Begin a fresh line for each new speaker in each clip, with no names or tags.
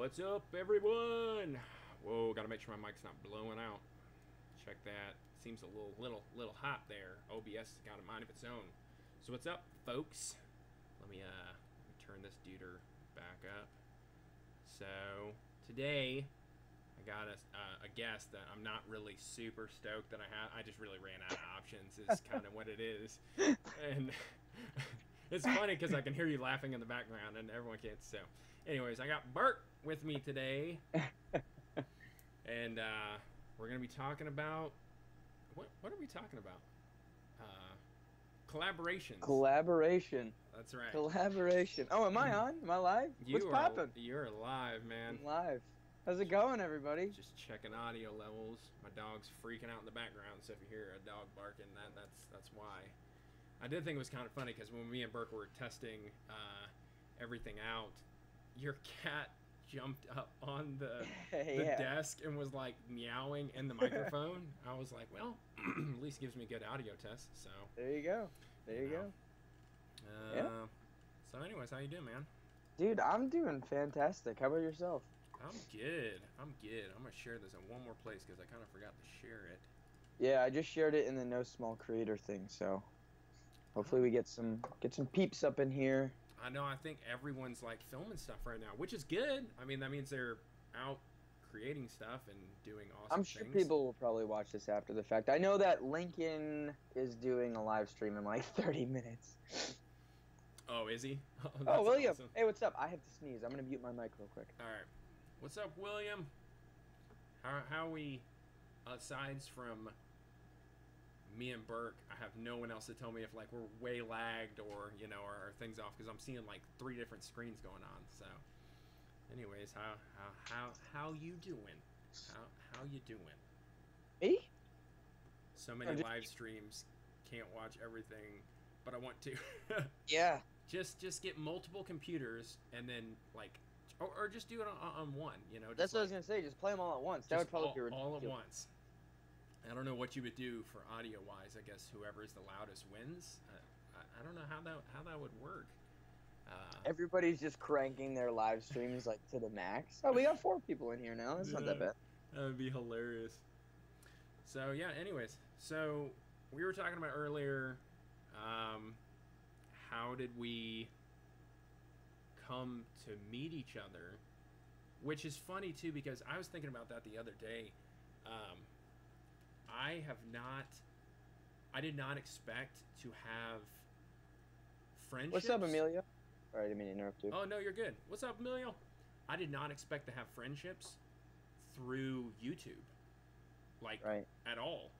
What's up, everyone? Whoa, gotta make sure my mic's not blowing out. Check that. Seems a little hot there. OBS got a mind of its own. So what's up, folks? Let me turn this duder back up. So today I got a guest that I'm not really super stoked that I have. I just really ran out of options. Is kind of what it is, and it's funny because I can hear you laughing in the background and everyone can't. So, anyways, I got Burke with me today, and we're gonna be talking about what are we talking about? Collaborations.
Collaboration.
That's right.
Collaboration. Oh, am I on? Am I live? What's poppin'?
You're live, man.
I'm live. How's it going, everybody?
Just checking audio levels. My dog's freaking out in the background, so if you hear a dog barking, that's why. I did think it was kind of funny because when me and Burke were testing everything out, your cat jumped up on the desk and was like meowing in the microphone. I was like, well, at least gives me a good audio test. So
there you go. There you go.
Yeah. So, anyways, how you doing, man?
Dude, I'm doing fantastic. How about yourself?
I'm good. I'm gonna share this in one more place because I kind of forgot to share it.
Yeah, I just shared it in the no small creator thing, so hopefully we get some peeps up in here.
I know. I think everyone's like filming stuff right now, which is good. I mean, that means they're out creating stuff and doing awesome things.
I'm sure people will probably watch this after the fact. I know that Lincoln is doing a live stream in like 30 minutes.
Oh, is he?
Oh, William.
Awesome.
Hey, what's up? I have to sneeze. I'm going to mute my mic real quick.
All right. What's up, William? How are we, aside from me and Burke, I have no one else to tell me if like we're way lagged or, you know, or things off because I'm seeing like 3 different screens going on. So, anyways, how you doing? How you doing?
Me?
So many live streams, can't watch everything, but I want to.
Yeah.
Just get multiple computers and then like, or just do it on one. You know.
That's what I was gonna say. Just play them all at once. That would probably be ridiculous.
All at once. I don't know what you would do for audio wise. I guess whoever is the loudest wins. I don't know how that would work.
Everybody's just cranking their live streams like to the max. Oh, we got 4 people in here now. That's not that bad.
That would be hilarious. So yeah. Anyways, so we were talking about earlier. How did we come to meet each other? Which is funny too because I was thinking about that the other day. I did not expect to have friendships.
What's up, Emilio? All right, I didn't mean to interrupt you.
Oh, no, you're good. What's up, Emilio? I did not expect to have friendships through YouTube. Like,
right.
At all.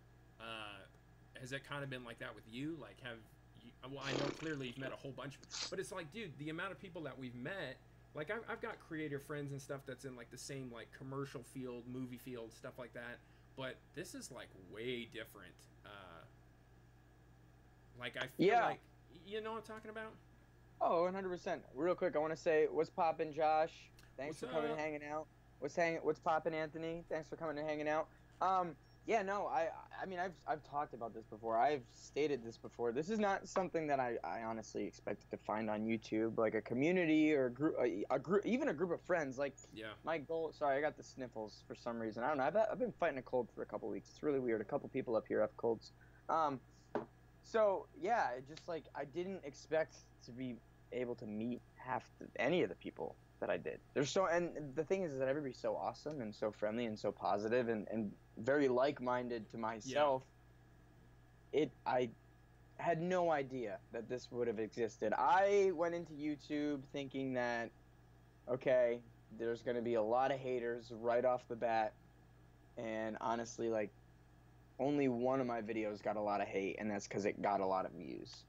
Has it kind of been like that with you? Like, well, I know clearly you've met a whole bunch, but it's like, dude, the amount of people that we've met, like, I've got creator friends and stuff that's in, like, the same, like, commercial field, movie field, stuff like that. But this is like way different. Like I feel like, you know what I'm talking about?
Oh, 100%. Real quick, I want to say what's poppin', Josh? Thanks for coming and hanging out. What's poppin', Anthony? Thanks for coming and hanging out. Yeah, no, I mean I've talked about this before. I've stated this before. This is not something that I honestly expected to find on YouTube, like a community or a group, even a group of friends. Like,
yeah.
My goal. Sorry, I got the sniffles for some reason. I don't know. I've been fighting a cold for a couple weeks. It's really weird. A couple people up here have colds. So yeah, it just like I didn't expect to be able to meet any of the people that I did. And the thing is that everybody's so awesome and so friendly and so positive and very like-minded to myself. Yeah. I had no idea that this would have existed. I went into YouTube thinking that, okay, there's going to be a lot of haters right off the bat. And honestly, like, only one of my videos got a lot of hate, and that's because it got a lot of views.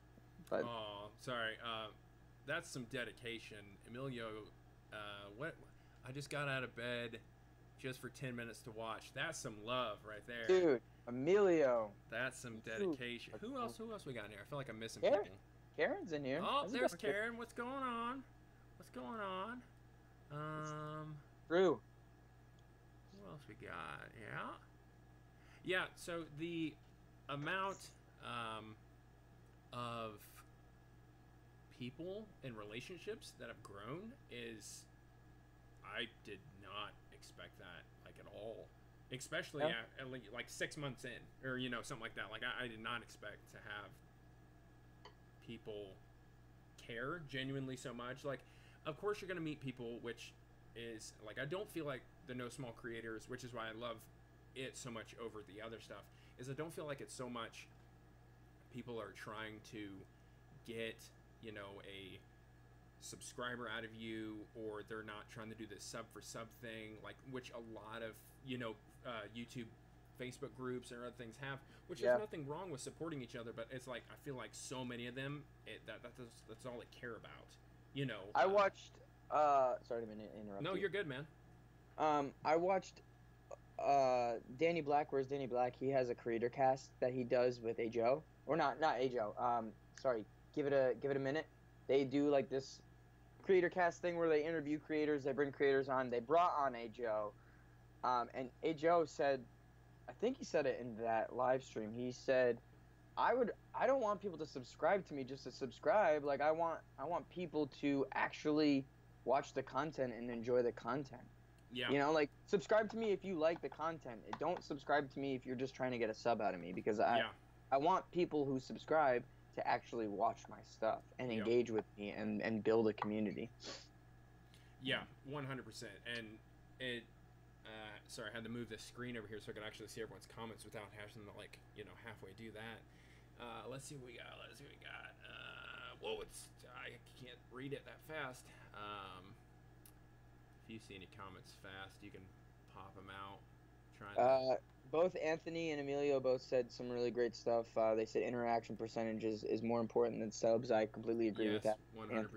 But
oh, sorry. That's some dedication. Emilio, what? I just got out of bed just for 10 minutes to watch. That's some love right there.
Dude, Emilio.
That's some dedication. Who else we got in here? I feel like I'm missing
Karen?
people.
Karen's in here.
Oh, there's Karen. What's going on? What's going on?
Drew.
Who else we got? Yeah. Yeah, so the amount of people and relationships that have grown is I did not expect that, like, at all. Especially
Yeah.
at like 6 months in, or you know, something like that. Like I did not expect to have people care genuinely so much. Like, of course you're gonna meet people, which is like, I don't feel like the No Small Creators, which is why I love it so much over the other stuff, is I don't feel like it's so much people are trying to get, you know, a subscriber out of you, or they're not trying to do this sub for sub thing, like, which a lot of, you know, YouTube, Facebook groups and other things have, which
Yeah.
is nothing wrong with supporting each other, but it's like, I feel like so many of them, that's all they care about, you know.
I watched. Sorry to interrupt.
No,
you.
you're good, man.
I watched. Danny Black. Where's Danny Black? He has a creator cast that he does with A Joe, or not A Joe. Sorry. Give it a minute. They do like this creator cast thing where they interview creators. They bring creators on. They brought on A Joe. And A Joe said, I think he said it in that live stream. He said, I don't want people to subscribe to me just to subscribe. Like, I want people to actually watch the content and enjoy the content.
Yeah.
You know, like, subscribe to me if you like the content. Don't subscribe to me if you're just trying to get a sub out of me, because I want people who subscribe to actually watch my stuff and engage with me and build a community.
Yeah, 100%. And it, sorry, I had to move the screen over here so I could actually see everyone's comments without having to, like, you know, halfway do that. Let's see what we got. Whoa, I can't read it that fast. If you see any comments fast, you can pop them out.
Both Anthony and Emilio both said some really great stuff. They said interaction percentages is more important than subs. I completely agree with that.
100%,
Anthony.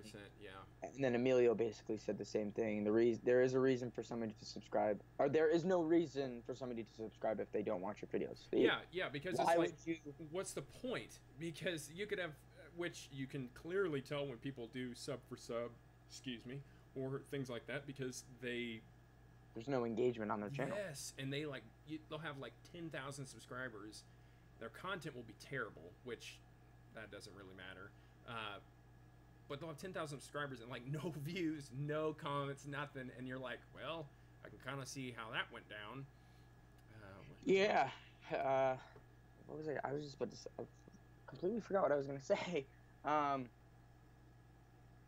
yeah.
And then Emilio basically said the same thing. There is a reason for somebody to subscribe, or there is no reason for somebody to subscribe if they don't watch your videos.
Yeah, because it's like, what's the point? Because you could have, which you can clearly tell when people do sub for sub, or things like that, because
there's no engagement on their channel.
Yes, and they'll have like 10,000 subscribers. Their content will be terrible, which that doesn't really matter. But they'll have 10,000 subscribers and like no views, no comments, nothing, and you're like, well, I can kind of see how that went down.
Yeah. What was it? I was just about to say, I completely forgot what I was gonna say. I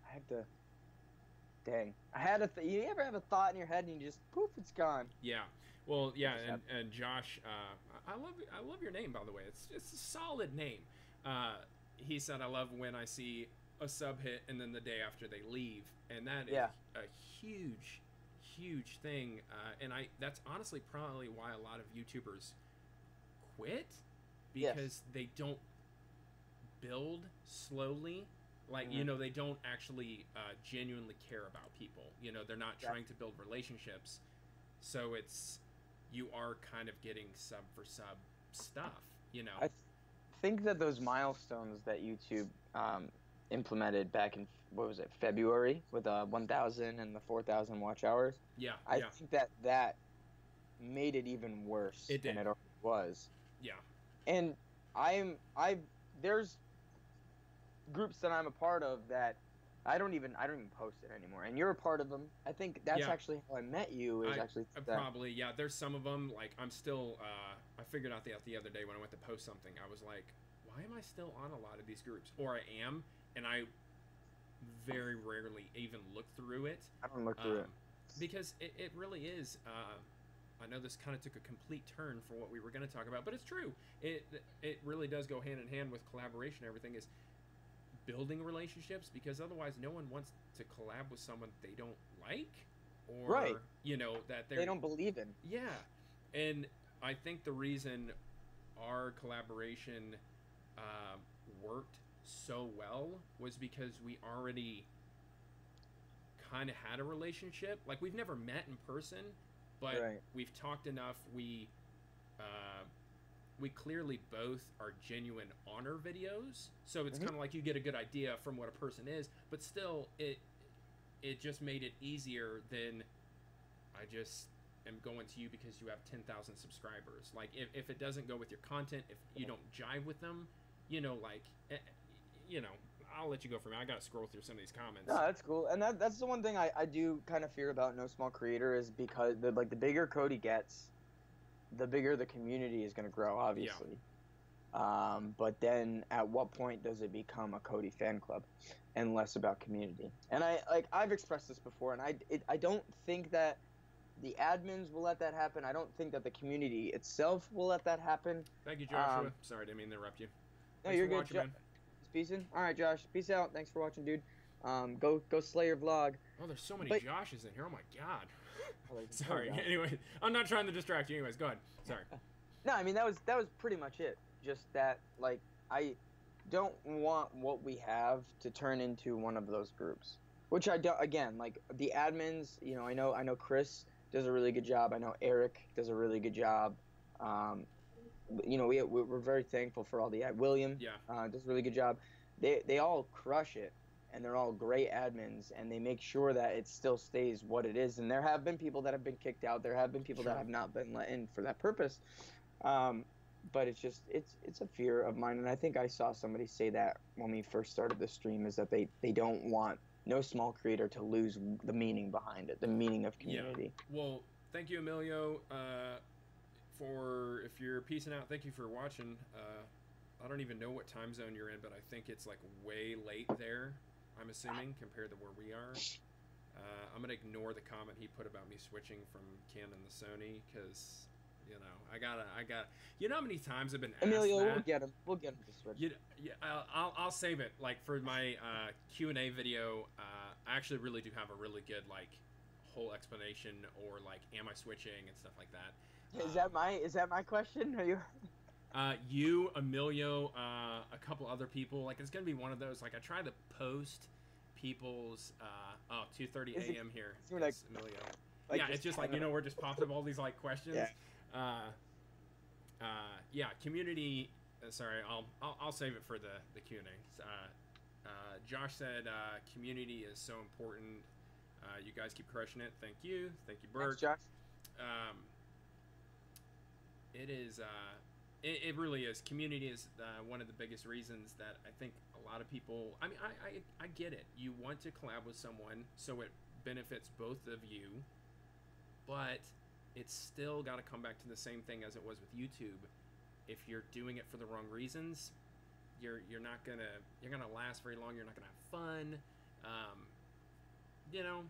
had to. Dang. You ever have a thought in your head and you just poof, it's gone.
Yeah. Well, yeah, and Josh, I love your name, by the way. It's a solid name. He said, I love when I see a sub hit and then the day after they leave, and that is a huge thing. And that's honestly probably why a lot of YouTubers quit, because they don't build slowly. Like, you know, they don't actually genuinely care about people. You know, they're not trying to build relationships. So you are kind of getting sub for sub stuff, you know.
I think that those milestones that YouTube implemented back in, what was it, February, with 1,000 and the 4,000 watch hours.
Yeah.
I think that made it even worse than it already was.
Yeah.
And there's groups that I'm a part of that I don't even post it anymore, and you're a part of them. I think that's actually how I met you.
Probably, yeah. There's some of them, like, I'm still. I figured out the other day when I went to post something, I was like, why am I still on a lot of these groups? Or I am, and I very rarely even look through it.
I don't look through it
because it really is. I know this kind of took a complete turn for what we were going to talk about, but it's true. It really does go hand in hand with collaboration. Everything is building relationships, because otherwise no one wants to collab with someone they don't like, or you know, that they
don't believe in.
Yeah. And I think the reason our collaboration worked so well was because we already kind of had a relationship. Like, we've never met in person, but we've talked enough. We clearly both are genuine honor videos, so it's kind of like you get a good idea from what a person is, but still it just made it easier than I just am going to you because you have 10,000 subscribers. Like, if it doesn't go with your content, if you don't jive with them, you know, like, you know, I'll let you go for me. I gotta scroll through some of these comments.
No, that's cool. And that's the one thing I do kind of fear about No Small Creator is because the bigger Cody gets, the bigger the community is going to grow, obviously. But then at what point does it become a Cody fan club and less about community? And I've expressed this before, and I don't think that the admins will let that happen. I don't think that the community itself will let that happen.
Thank you, Joshua. Sorry, I didn't mean to interrupt you.
No,
Thanks
you're
for
good.
watching, man.
Peace in. All right, Josh. Peace out. Thanks for watching, dude. Go slay your vlog.
Oh, there's so many Joshes in here. Oh my god. Sorry.
God.
Anyway, I'm not trying to distract you. Anyways, go ahead. Sorry.
No, I mean that was pretty much it. Just that, like, I don't want what we have to turn into one of those groups. Which I don't. Again, like the admins, you know, I know Chris does a really good job. I know Eric does a really good job. You know, we're very thankful for all the William. Does a really good job. They all crush it, and they're all great admins, and they make sure that it still stays what it is. And there have been people that have been kicked out. There have been people that have not been let in for that purpose. But it's just it's a fear of mine, and I think I saw somebody say that when we first started the stream, is that they don't want No Small Creator to lose the meaning behind it, the meaning of community.
Yeah. Well, thank you, Emilio. For if you're peacing out, thank you for watching. I don't even know what time zone you're in, but I think it's like way late there, I'm assuming, compared to where we are. I'm gonna ignore the comment he put about me switching from Canon to Sony, because you know I gotta. You know how many times I've been asked
Emilio,
that?
we'll get him to switch.
I'll save it. Like for my Q&A video, I actually really do have a really good like whole explanation, or like am I switching and stuff like that.
Is that my question? Are you?
You, Emilio, a couple other people. Like it's gonna be one of those. Like I try to post people's 2:30 a.m. here.
Like,
Emilio.
Like
yeah, it's just like, you know, where it just pops up all these like questions.
Yeah.
Community. Sorry, I'll save it for the Q&A. Josh said community is so important. You guys keep crushing it. Thank you, Burke.
Thanks, Josh.
It is. It really is. Community is one of the biggest reasons that I think a lot of people. I mean, I get it. You want to collab with someone so it benefits both of you, but it's still got to come back to the same thing as it was with YouTube. If you're doing it for the wrong reasons, you're gonna last very long. You're not gonna have fun. You know.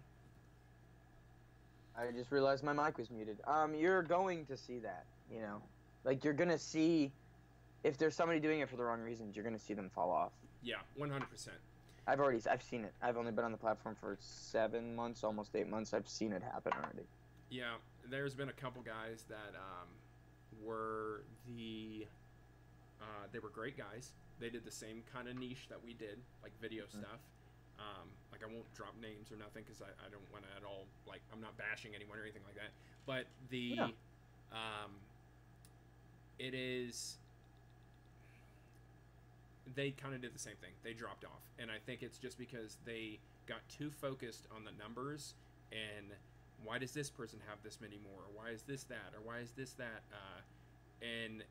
I just realized my mic was muted. You're going to see that, you know. Like, you're going to see, if there's somebody doing it for the wrong reasons, you're going to see them fall off.
Yeah, 100%.
I've seen it. I've only been on the platform for 7 months, almost 8 months. I've seen it happen already.
Yeah, there's been a couple guys that were they were great guys. They did the same kind of niche that we did, like video stuff. Like, I won't drop names or nothing because I don't want to at all, like, I'm not bashing anyone or anything like that. But it is, they kind of did the same thing. They dropped off. And I think it's just because they got too focused on the numbers and why does this person have this many more? Or why is this that? Or why is this that? And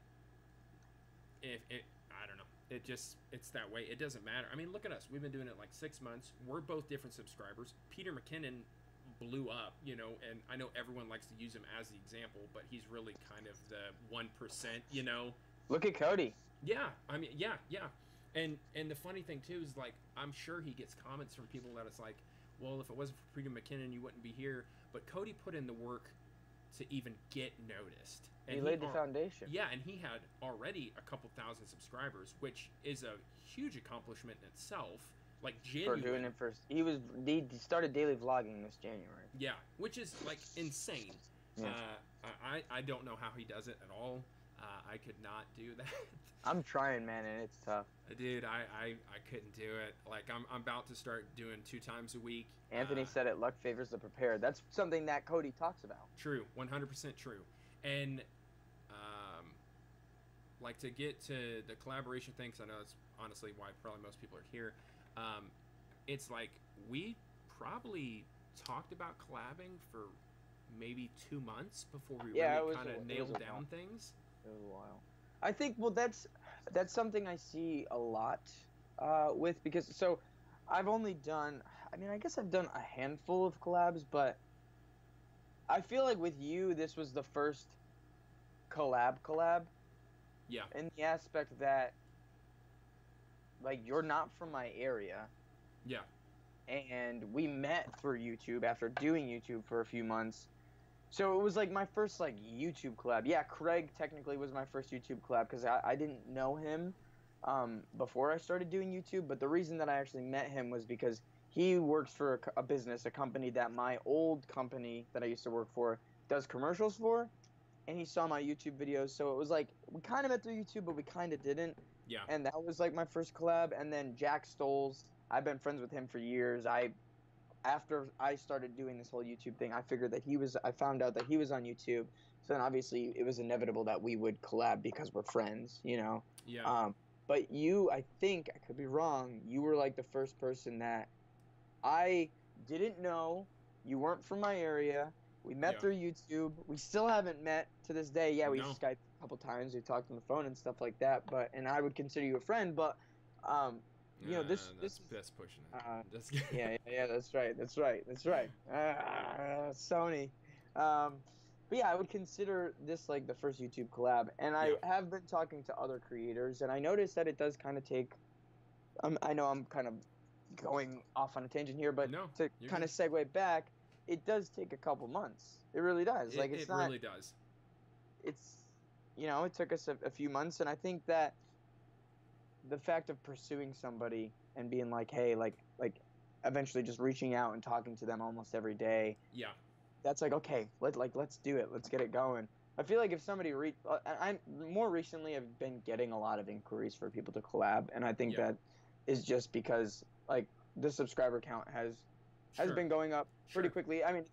if it, I don't know. It's that way. It doesn't matter. I mean, look at us. We've been doing it like 6 months. We're both different subscribers. Peter McKinnon blew up, you know, and I know everyone likes to use him as the example, but he's really kind of the 1%, you know.
Look at Cody.
Yeah, I mean, yeah. And the funny thing too is, like, I'm sure he gets comments from people that it's like, well, if it wasn't for Peter McKinnon, you wouldn't be here. But Cody put in the work to even get noticed. And
he laid the foundation.
Yeah, and he had already a couple thousand subscribers, which is a huge accomplishment in itself. Like, genuine.
For doing it first. He started daily vlogging this January.
Yeah, which is, like, insane.
Yeah.
I don't know how he does it at all. I could not do that.
I'm trying, man, and it's tough.
Dude, I couldn't do it. Like, I'm about to start doing 2 times a week.
Anthony said it, luck favors the prepared. That's something that Cody talks about.
True, 100% true. And, like, to get to the collaboration thing, because I know that's honestly why probably most people are here, it's like we probably talked about collabing for maybe 2 months before we really kind of nailed down things.
It was a while. I think, well, that's something I see a lot with, because so I've only done, I mean, I guess I've done a handful of collabs, but I feel like with you, this was the first collab
Yeah.
in the aspect that, like, you're not from my area,
Yeah.
and we met through YouTube after doing YouTube for a few months. So it was like my first like YouTube collab. Yeah, Craig technically was my first YouTube collab because I didn't know him before I started doing YouTube. But the reason that I actually met him was because he works for a business, a company that my old company that I used to work for does commercials for. And he saw my YouTube videos. So it was like we kind of met through YouTube, but we kind of didn't.
Yeah.
And that was like my first collab. And then Jack Stoles, I've been friends with him for years. After I started doing this whole YouTube thing, I found out that he was on YouTube. So then obviously it was inevitable that we would collab because we're friends, you know?
Yeah.
But you, I think, I could be wrong, you were like the first person that I didn't know. You weren't from my area. We met through YouTube. We still haven't met to this day. Yeah, we've Skyped a couple times. We've talked on the phone and stuff like that. And I would consider you a friend, but you know, that's
pushing it.
Yeah, that's right. Sony. But yeah, I would consider this like the first YouTube collab, and I have been talking to other creators, and I noticed that it does kind of take. I know I'm kind of going off on a tangent here, but to kind of segue back, it does take a couple months. It really does.
It really does.
It's, you know, it took us a few months, and I think that the fact of pursuing somebody and being like, hey, like eventually just reaching out and talking to them almost every day.
Yeah.
That's like, okay, let's do it. Let's get it going. I feel like if somebody I more recently have been getting a lot of inquiries for people to collab, and I think that is just because like the subscriber count has been going up pretty quickly. I mean,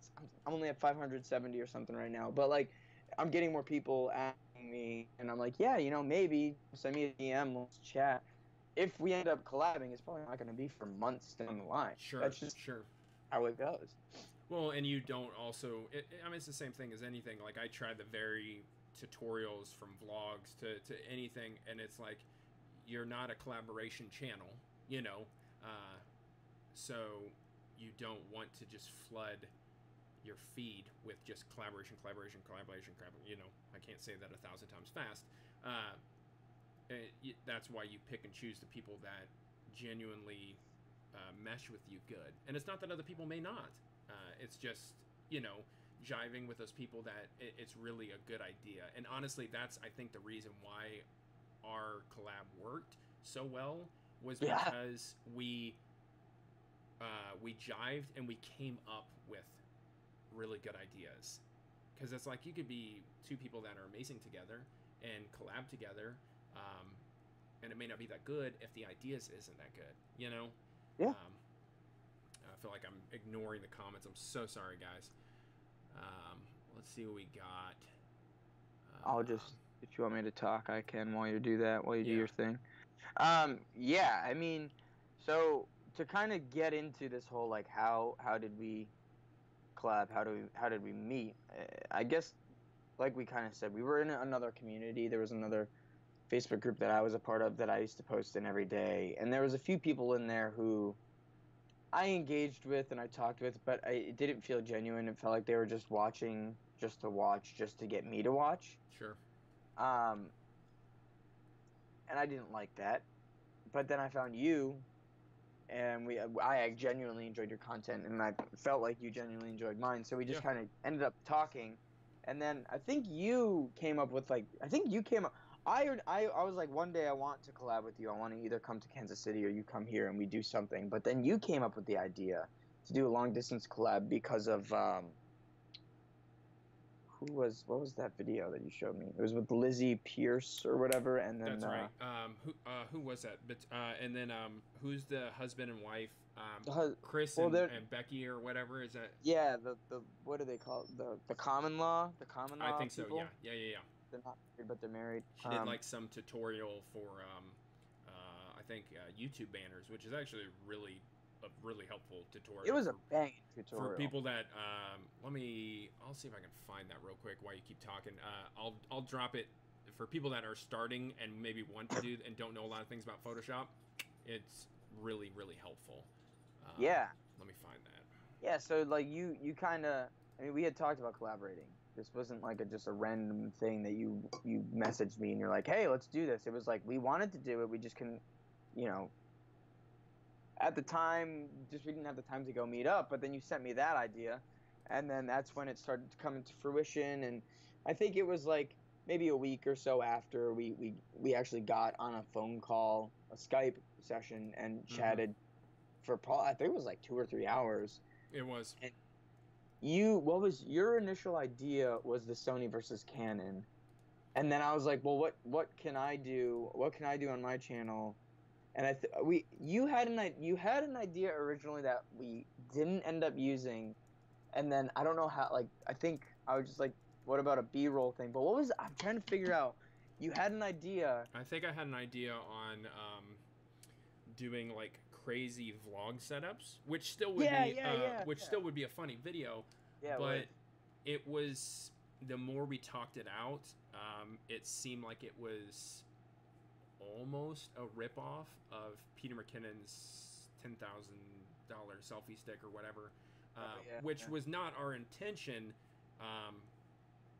I'm only at 570 or something right now, but like I'm getting more people asking me, and I'm like, yeah, you know, maybe send me a DM, let's chat. If we end up collabing, it's probably not going to be for months down the line.
Sure,
that's just how it goes.
Well, and you don't also. I mean, it's the same thing as anything. Like I tried the very tutorials from vlogs to anything, and it's like you're not a collaboration channel, you know. So you don't want to just flood your feed with just collaboration. You know, I can't say that 1,000 times fast. That's why you pick and choose the people that genuinely mesh with you good. And it's not that other people may not. It's just, you know, jiving with those people that it's really a good idea. And honestly, that's, I think, the reason why our collab worked so well was because we jived and we came up with really good ideas. Because it's like you could be two people that are amazing together and collab together, and it may not be that good if the ideas isn't that good, you know?
Yeah.
I feel like I'm ignoring the comments. I'm so sorry, guys. Let's see what we got.
I'll just, if you want me to talk, I can while you do that, while you do your thing. Yeah, I mean, so to kind of get into this whole, like, how did we collab? How did we meet? I guess, like we kind of said, we were in another community. There was another Facebook group that I was a part of that I used to post in every day. And there was a few people in there who I engaged with and I talked with, but it didn't feel genuine. It felt like they were just watching just to watch, just to get me to watch.
Sure.
And I didn't like that. But then I found you, and I genuinely enjoyed your content, and I felt like you genuinely enjoyed mine. So we just kind of ended up talking. And then I think you came up with I was like, one day I want to collab with you. I want to either come to Kansas City or you come here and we do something. But then you came up with the idea to do a long distance collab because of what was that video that you showed me? It was with Lizzie Pierce or whatever, and then
that's right. Who was that? But and then who's the husband and wife? Chris and Becky or whatever, is that?
Yeah, the what do they call it? The common law? The common law.
I think
people?
So. Yeah.
They're not married, but they're married.
She did like some tutorial for I think YouTube banners, which is actually a really helpful tutorial.
It was a banging tutorial
for people that I'll see if I can find that real quick while you keep talking. I'll drop it for people that are starting and maybe want to do and don't know a lot of things about Photoshop. It's really, really helpful.
Yeah.
Let me find that.
Yeah, so like you kind of, I mean, we had talked about collaborating. This wasn't like just a random thing that you messaged me and you're like, hey, let's do this. It was like we wanted to do it, we just couldn't, you know, at the time, just we didn't have the time to go meet up. But then you sent me that idea, and then that's when it started to come into fruition. And I think it was like maybe a week or so after we actually got on a phone call, a Skype session, and chatted for probably, I think it was like 2 or 3 hours.
It was.
And what was your initial idea? Was the Sony versus Canon, and then I was like, well, what can I do? What can I do on my channel? And you had an idea originally that we didn't end up using, and then I don't know how. Like, I think I was just like, what about a B-roll thing? But what was, I'm trying to figure out. You had an idea.
I think I had an idea on doing like crazy vlog setups, which still would still would be a funny video.
Yeah,
but it was, the more we talked it out, it seemed like it was almost a ripoff of Peter McKinnon's $10,000 selfie stick or whatever, which was not our intention,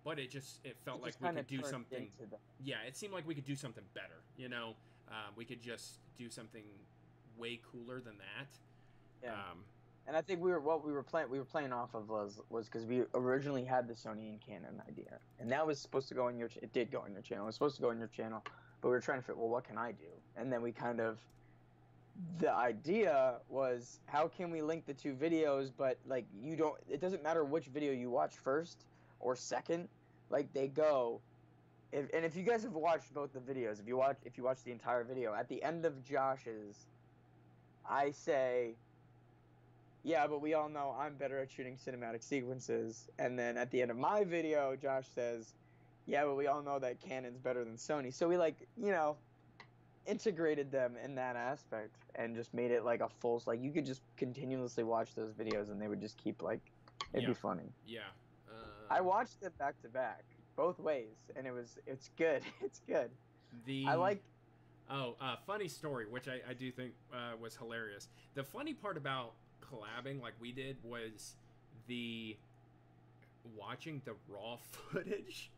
but it felt like we could do something. Yeah, it seemed like we could do something better. You know, we could just do something way cooler than that.
Yeah. And I think we were playing off of was because we originally had the Sony and Canon idea, and that was supposed to go on it did go on your channel. It was supposed to go on your channel. But we were trying to figure, well, what can I do? And then the idea was, how can we link the two videos, but like it doesn't matter which video you watch first or second, like they go. If you guys have watched both the videos, if you watch the entire video, at the end of Josh's, I say, yeah, but we all know I'm better at shooting cinematic sequences. And then at the end of my video, Josh says, yeah, but we all know that Canon's better than Sony. So we integrated them in that aspect and just made it like a full, like you could just continuously watch those videos and they would just keep like, it'd be funny.
Yeah.
I watched them back to back, both ways, and it's good. It's good.
Funny story, which I do think was hilarious. The funny part about collabing like we did was watching the raw footage.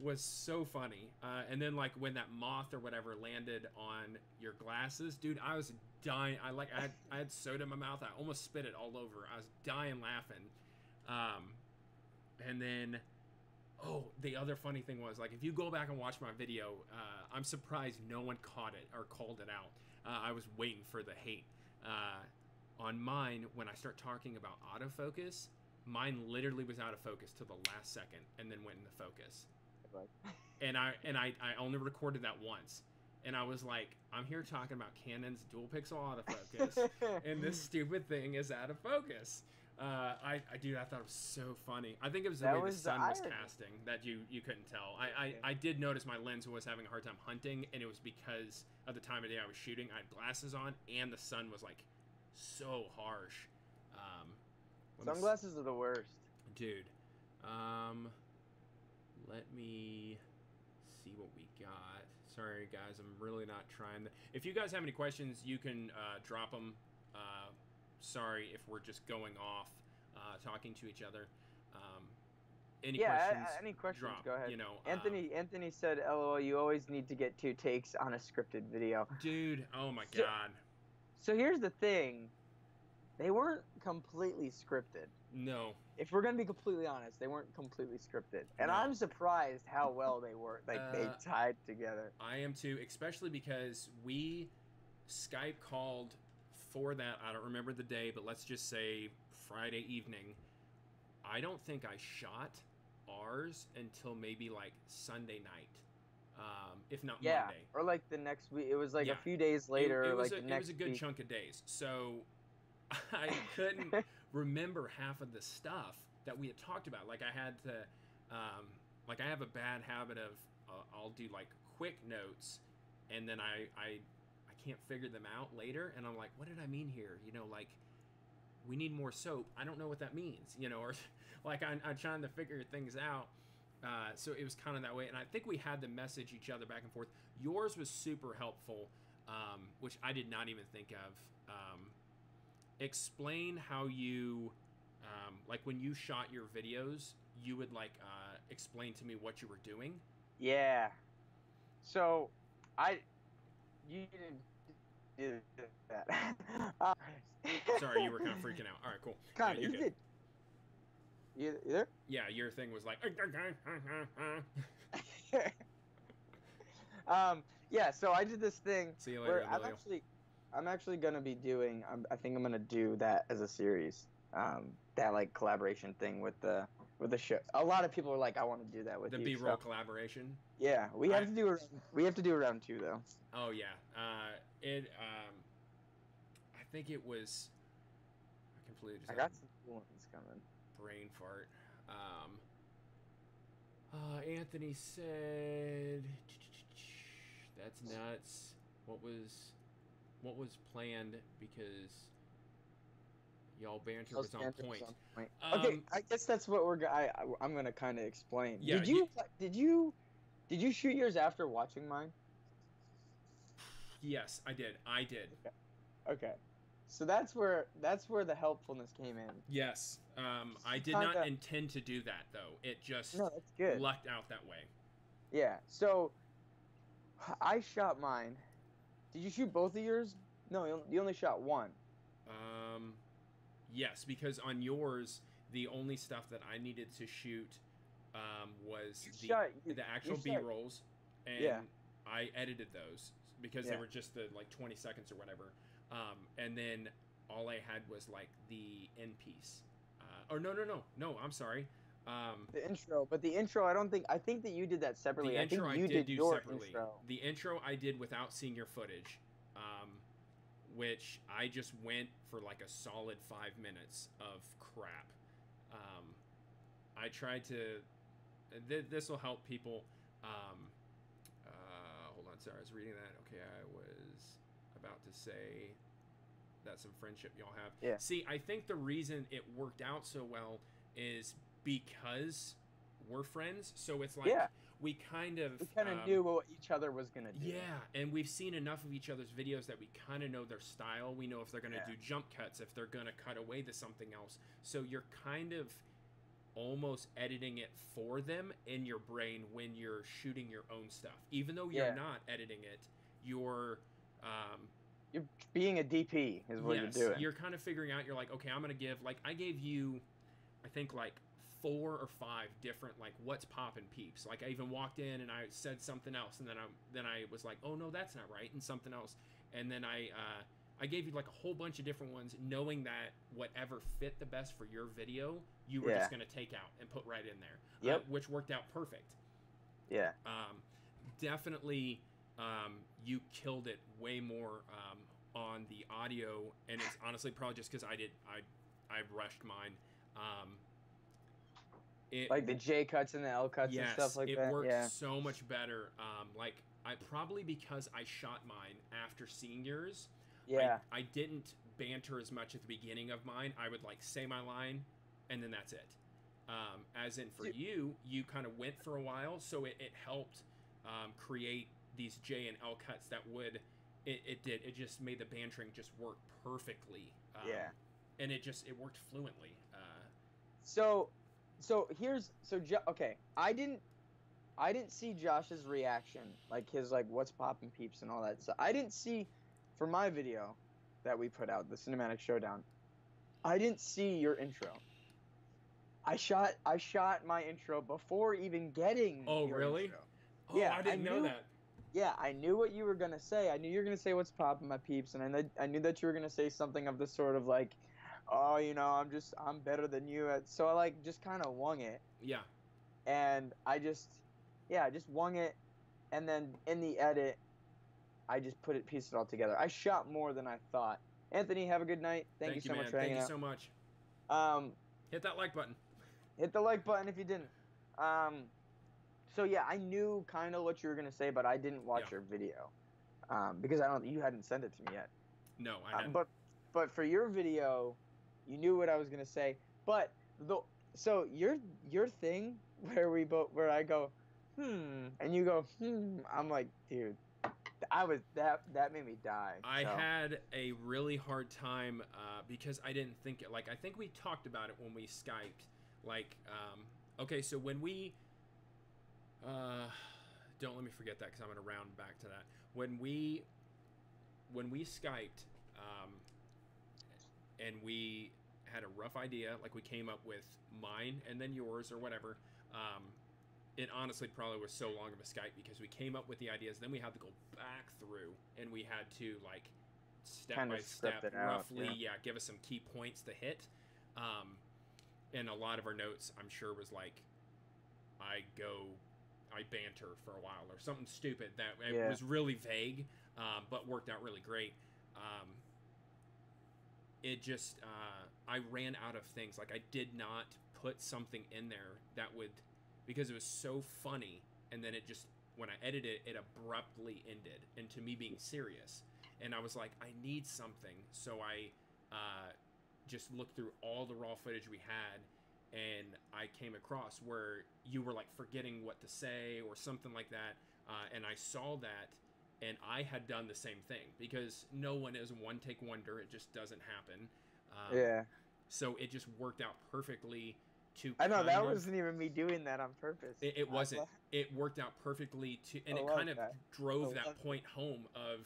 Was so funny. And then like when that moth or whatever landed on your glasses, dude, I was dying. I had soda in my mouth. I almost spit it all over. I was dying laughing. And then, the other funny thing was, like, if you go back and watch my video, I'm surprised no one caught it or called it out. I was waiting for the hate. On mine, when I start talking about autofocus, mine literally was out of focus till the last second and then went into focus. And I only recorded that once. And I was like, I'm here talking about Canon's dual pixel autofocus, and this stupid thing is out of focus. I thought it was so funny. I think it was the way the sun was casting that you couldn't tell. I did notice my lens was having a hard time hunting, and it was because of the time of day I was shooting. I had glasses on, and the sun was like so harsh.
Sunglasses are the worst,
dude. Let me see what we got. Sorry guys, I'm really not trying to. If you guys have any questions, you can drop them. Sorry if we're just going off talking to each other. Any questions? Drop,
go ahead. Anthony said, "LOL, you always need to get 2 takes on a scripted video."
Dude, oh my god.
So here's the thing. They weren't completely scripted.
No.
If we're gonna be completely honest, they weren't completely scripted, and I'm surprised how well they were. Like they tied together.
I am too, especially because we Skype called for that. I don't remember the day, but let's just say Friday evening. I don't think I shot ours until maybe like Sunday night, if not Monday.
Or like the next week. It was like a few days later.
It was
a
good chunk of days. So I couldn't remember half of the stuff that we had talked about. Like I had to, like I have a bad habit of I'll do like quick notes, and then I can't figure them out later, and I'm like, what did I mean here? Like we need more soap. I don't know what that means, or like I'm trying to figure things out. So it was kind of that way, and I think we had to message each other back and forth. Yours was super helpful. which I did not even think of. Explain how you, like when you shot your videos, you would like explain to me what you were doing.
Yeah. So, you didn't do that.
Sorry, you were kind of freaking out. All right, cool.
Kind of,
you're
you
good.
did. You there?
Yeah, your thing was like.
Yeah. So I did this thing
See you later,
where
Emilio.
I'm actually gonna be doing. I think I'm gonna do that as a series. That like collaboration thing with the show. A lot of people are like, I want to do that with
The
you.
B-roll collaboration.
Yeah, we have to do round 2 though.
Oh yeah. I think it was. I completely just.
I got some cool ones coming.
Brain fart. Anthony said, "That's nuts. What was planned because y'all banter was on point."
Okay, I guess that's what I'm gonna kind of explain.
Yeah,
did you shoot yours after watching mine?
Yes, I did.
Okay. So that's where the helpfulness came in.
Yes. I did not intend to do that though. It just
that's good.
lucked out that way.
Yeah. So I shot mine. Did you shoot both of yours? No, you only shot one.
Yes, because on yours, the only stuff that I needed to shoot was the actual B-rolls, and I edited those because they were just the like 20 seconds or whatever. And then all I had was like the end piece. No, I'm sorry.
The intro, but the intro, I think that you did that separately.
The intro
I think you did
do separately.
Intro.
The intro I did without seeing your footage, which I just went for like a solid 5 minutes of crap. I tried to. This will help people. Hold on, sorry, I was reading that. Okay, I was about to say that some friendship y'all have.
Yeah.
See, I think the reason it worked out so well is because we're friends. So it's like we kind of
knew what each other was gonna do.
Yeah, and we've seen enough of each other's videos that we kind of know their style. We know if they're gonna do jump cuts, if they're gonna cut away to something else. So you're kind of almost editing it for them in your brain when you're shooting your own stuff. Even though you're not editing it, you're
being a DP is what you're doing.
You're kind of figuring out, you're like, okay, I'm going to give, like, I gave you, I think, like, 4 or 5 different, like, what's poppin' peeps. Like, I even walked in and I said something else, and then I was like, oh, no, that's not right, and something else. And then I gave you, like, a whole bunch of different ones, knowing that whatever fit the best for your video, you were just going to take out and put right in there. Which worked out perfect.
Yeah.
Definitely, you killed it way more on the audio, and it's honestly probably just because I rushed mine.
Like the J cuts and the L cuts and stuff like that.
It worked so much better. Like I probably because I shot mine after seeing yours.
Yeah.
I didn't banter as much at the beginning of mine. I would like say my line, and then that's it. As in for you kind of went for a while, so it helped create these J and L cuts that would. It just made the bantering just work perfectly. And it worked fluently.
Okay, I didn't see Josh's reaction, like his like what's poppin' peeps and all that stuff. I didn't see for my video that we put out, the cinematic showdown. I didn't see your intro. I shot my intro before even getting.
Oh
your
really?
Intro.
Oh, yeah, I didn't know that.
Yeah, I knew what you were gonna say. I knew you were gonna say what's poppin' my peeps, and I knew that you were gonna say something of the sort of like, oh, you know, I'm better than you. So I like just kind of wung it.
Yeah.
And I just wung it, and then in the edit, I just pieced it all together. I shot more than I thought. Anthony, have a good night. Thank you so much for hanging out.
Thank you so much. Hit that like button.
Hit the like button if you didn't. So yeah, I knew kind of what you were gonna say, but I didn't watch your video because you hadn't sent it to me yet.
No, I hadn't.
But for your video, you knew what I was gonna say. But so your thing where I go and you go I'm like, dude, that made me die.
I
so.
had a really hard time because I didn't think it. Like, I think we talked about it when we Skyped. Like, okay, so when we don't let me forget that because I'm gonna round back to that. When we Skyped, and we had a rough idea, like we came up with mine and then yours or whatever. It honestly probably was so long of a Skype because we came up with the ideas, then we had to go back through and we had to like step
Kind
by
of script
step,
it out,
roughly,
yeah.
give us some key points to hit. And a lot of our notes, I'm sure, was like, I banter for a while or something stupid that it was really vague, but worked out really great. It just, I ran out of things. Like, I did not put something in there that would, because it was so funny, and then it just, when I edited it, it abruptly ended into me being serious. And I was like, I need something. So I just looked through all the raw footage we had, and I came across where you were like forgetting what to say or something like that. And I saw that, and I had done the same thing because no one is a one-take wonder. It just doesn't happen. So it just worked out perfectly to
I know that wasn't even me doing that on purpose.
It wasn't. It worked out perfectly to, and it kind of drove that point home of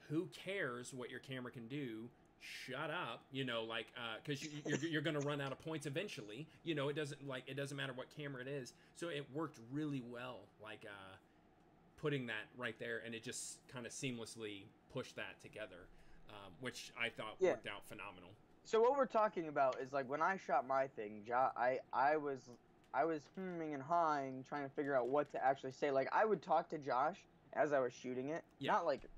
who cares what your camera can do? Shut up, like, because you're going to run out of points eventually. It doesn't matter what camera it is. So it worked really well, like putting that right there, and it just kind of seamlessly pushed that together, which I thought worked out phenomenal.
So what we're talking about is like when I shot my thing, I was hemming and hawing, trying to figure out what to actually say. Like I would talk to Josh as I was shooting it, not like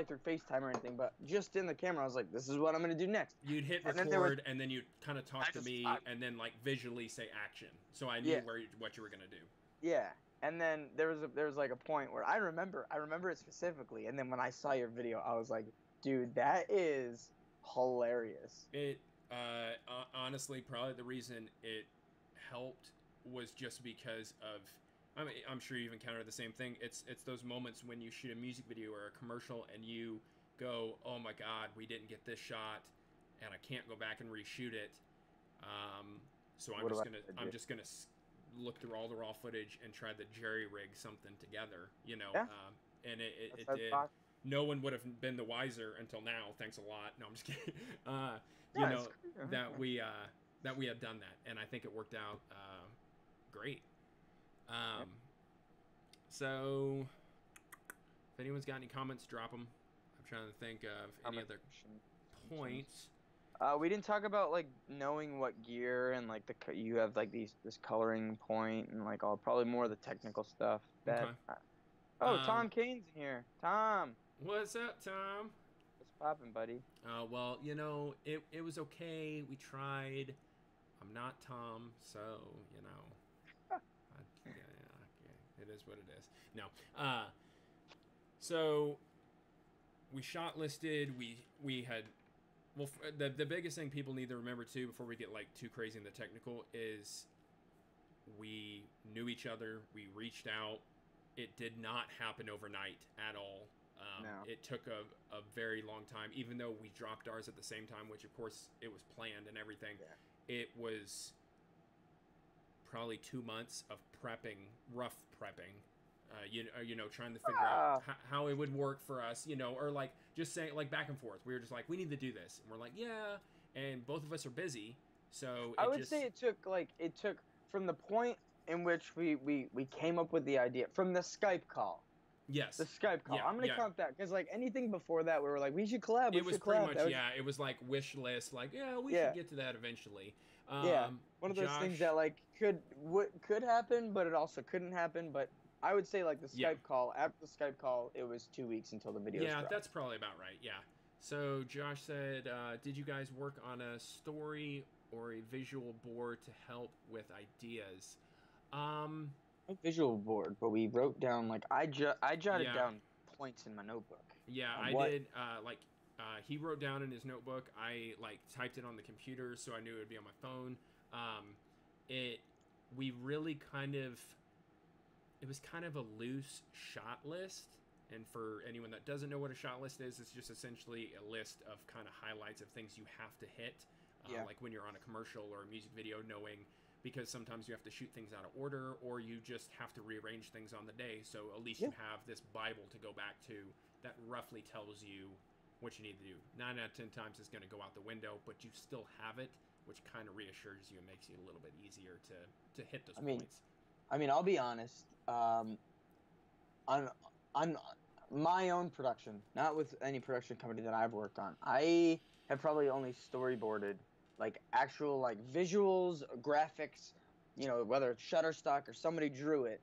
through FaceTime or anything, but just in the camera. I was like, this is what I'm gonna do next.
You'd hit record, and then you'd kind of talk to me, and then like visually say action, so I knew what you were gonna do.
Yeah, and then there was like a point where I remember it specifically, and then when I saw your video, I was like, dude, that is hilarious.
It honestly, probably the reason it helped was just because of, I mean, I'm sure you've encountered the same thing. It's those moments when you shoot a music video or a commercial and you go, oh my god, we didn't get this shot, and I can't go back and reshoot it. So I'm just gonna look through all the raw footage and try to jerry rig something together, and it did. No one would have been the wiser until now. Thanks a lot. No, I'm just kidding. That we had done that, and I think it worked out great. So if anyone's got any comments, drop them. I'm trying to think of any other points.
We didn't talk about like knowing what gear and like you have like this coloring point and like probably more of the technical stuff. Tom Kane's in here. Tom.
What's up, Tom?
What's poppin', buddy?
Well, it was okay. We tried. I'm not Tom, so it is what it is. No. So we shot listed. We had. Well, the biggest thing people need to remember too, before we get like too crazy in the technical, is we knew each other. We reached out. It did not happen overnight at all.
No.
It took a very long time, even though we dropped ours at the same time, which of course it was planned and everything. Yeah. It was probably 2 months of rough prepping, trying to figure out how it would work for us, or like just saying like back and forth. We were just like, we need to do this, and we're like, yeah, and both of us are busy, so
I would say it took from the point in which we came up with the idea from the Skype call.
Yes.
The Skype call. Yeah, I'm gonna count that because like anything before that, we were like, we should collab.
It was pretty much it was like wish list, like we should get to that eventually.
One of those things that like could happen, but it also couldn't happen. But I would say like the Skype call. After the Skype call, it was 2 weeks until the video.
Yeah, that's probably about right. Yeah. So Josh said, did you guys work on a story or a visual board to help with ideas?
A visual board, but we wrote down like I jotted down points in my notebook.
Yeah, I did. He wrote down in his notebook. I like typed it on the computer, so I knew it would be on my phone. We really it was kind of a loose shot list. And for anyone that doesn't know what a shot list is, it's just essentially a list of kind of highlights of things you have to hit. Like when you're on a commercial or a music video, knowing, because sometimes you have to shoot things out of order, or you just have to rearrange things on the day. So at least you have this Bible to go back to that roughly tells you what you need to do. 9 out of 10 times it's going to go out the window, but you still have it, which kind of reassures you and makes it a little bit easier to hit those points.
I mean, I'll be honest. On my own production, not with any production company that I've worked on, I have probably only storyboarded like actual like visuals, graphics, you know, whether it's Shutterstock or somebody drew it.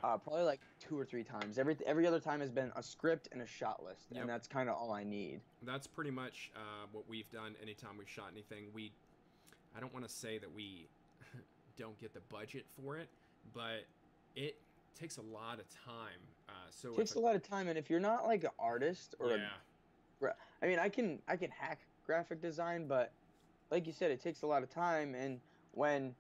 Probably like 2 or 3 times. Every other time has been a script and a shot list, and that's kind of all I need.
That's pretty much what we've done anytime we've shot anything. I don't want to say that we don't get the budget for it, but it takes a lot of time. So it takes
a lot of time, and if you're not like an artist or I mean, I can hack graphic design, but like you said, it takes a lot of time, and when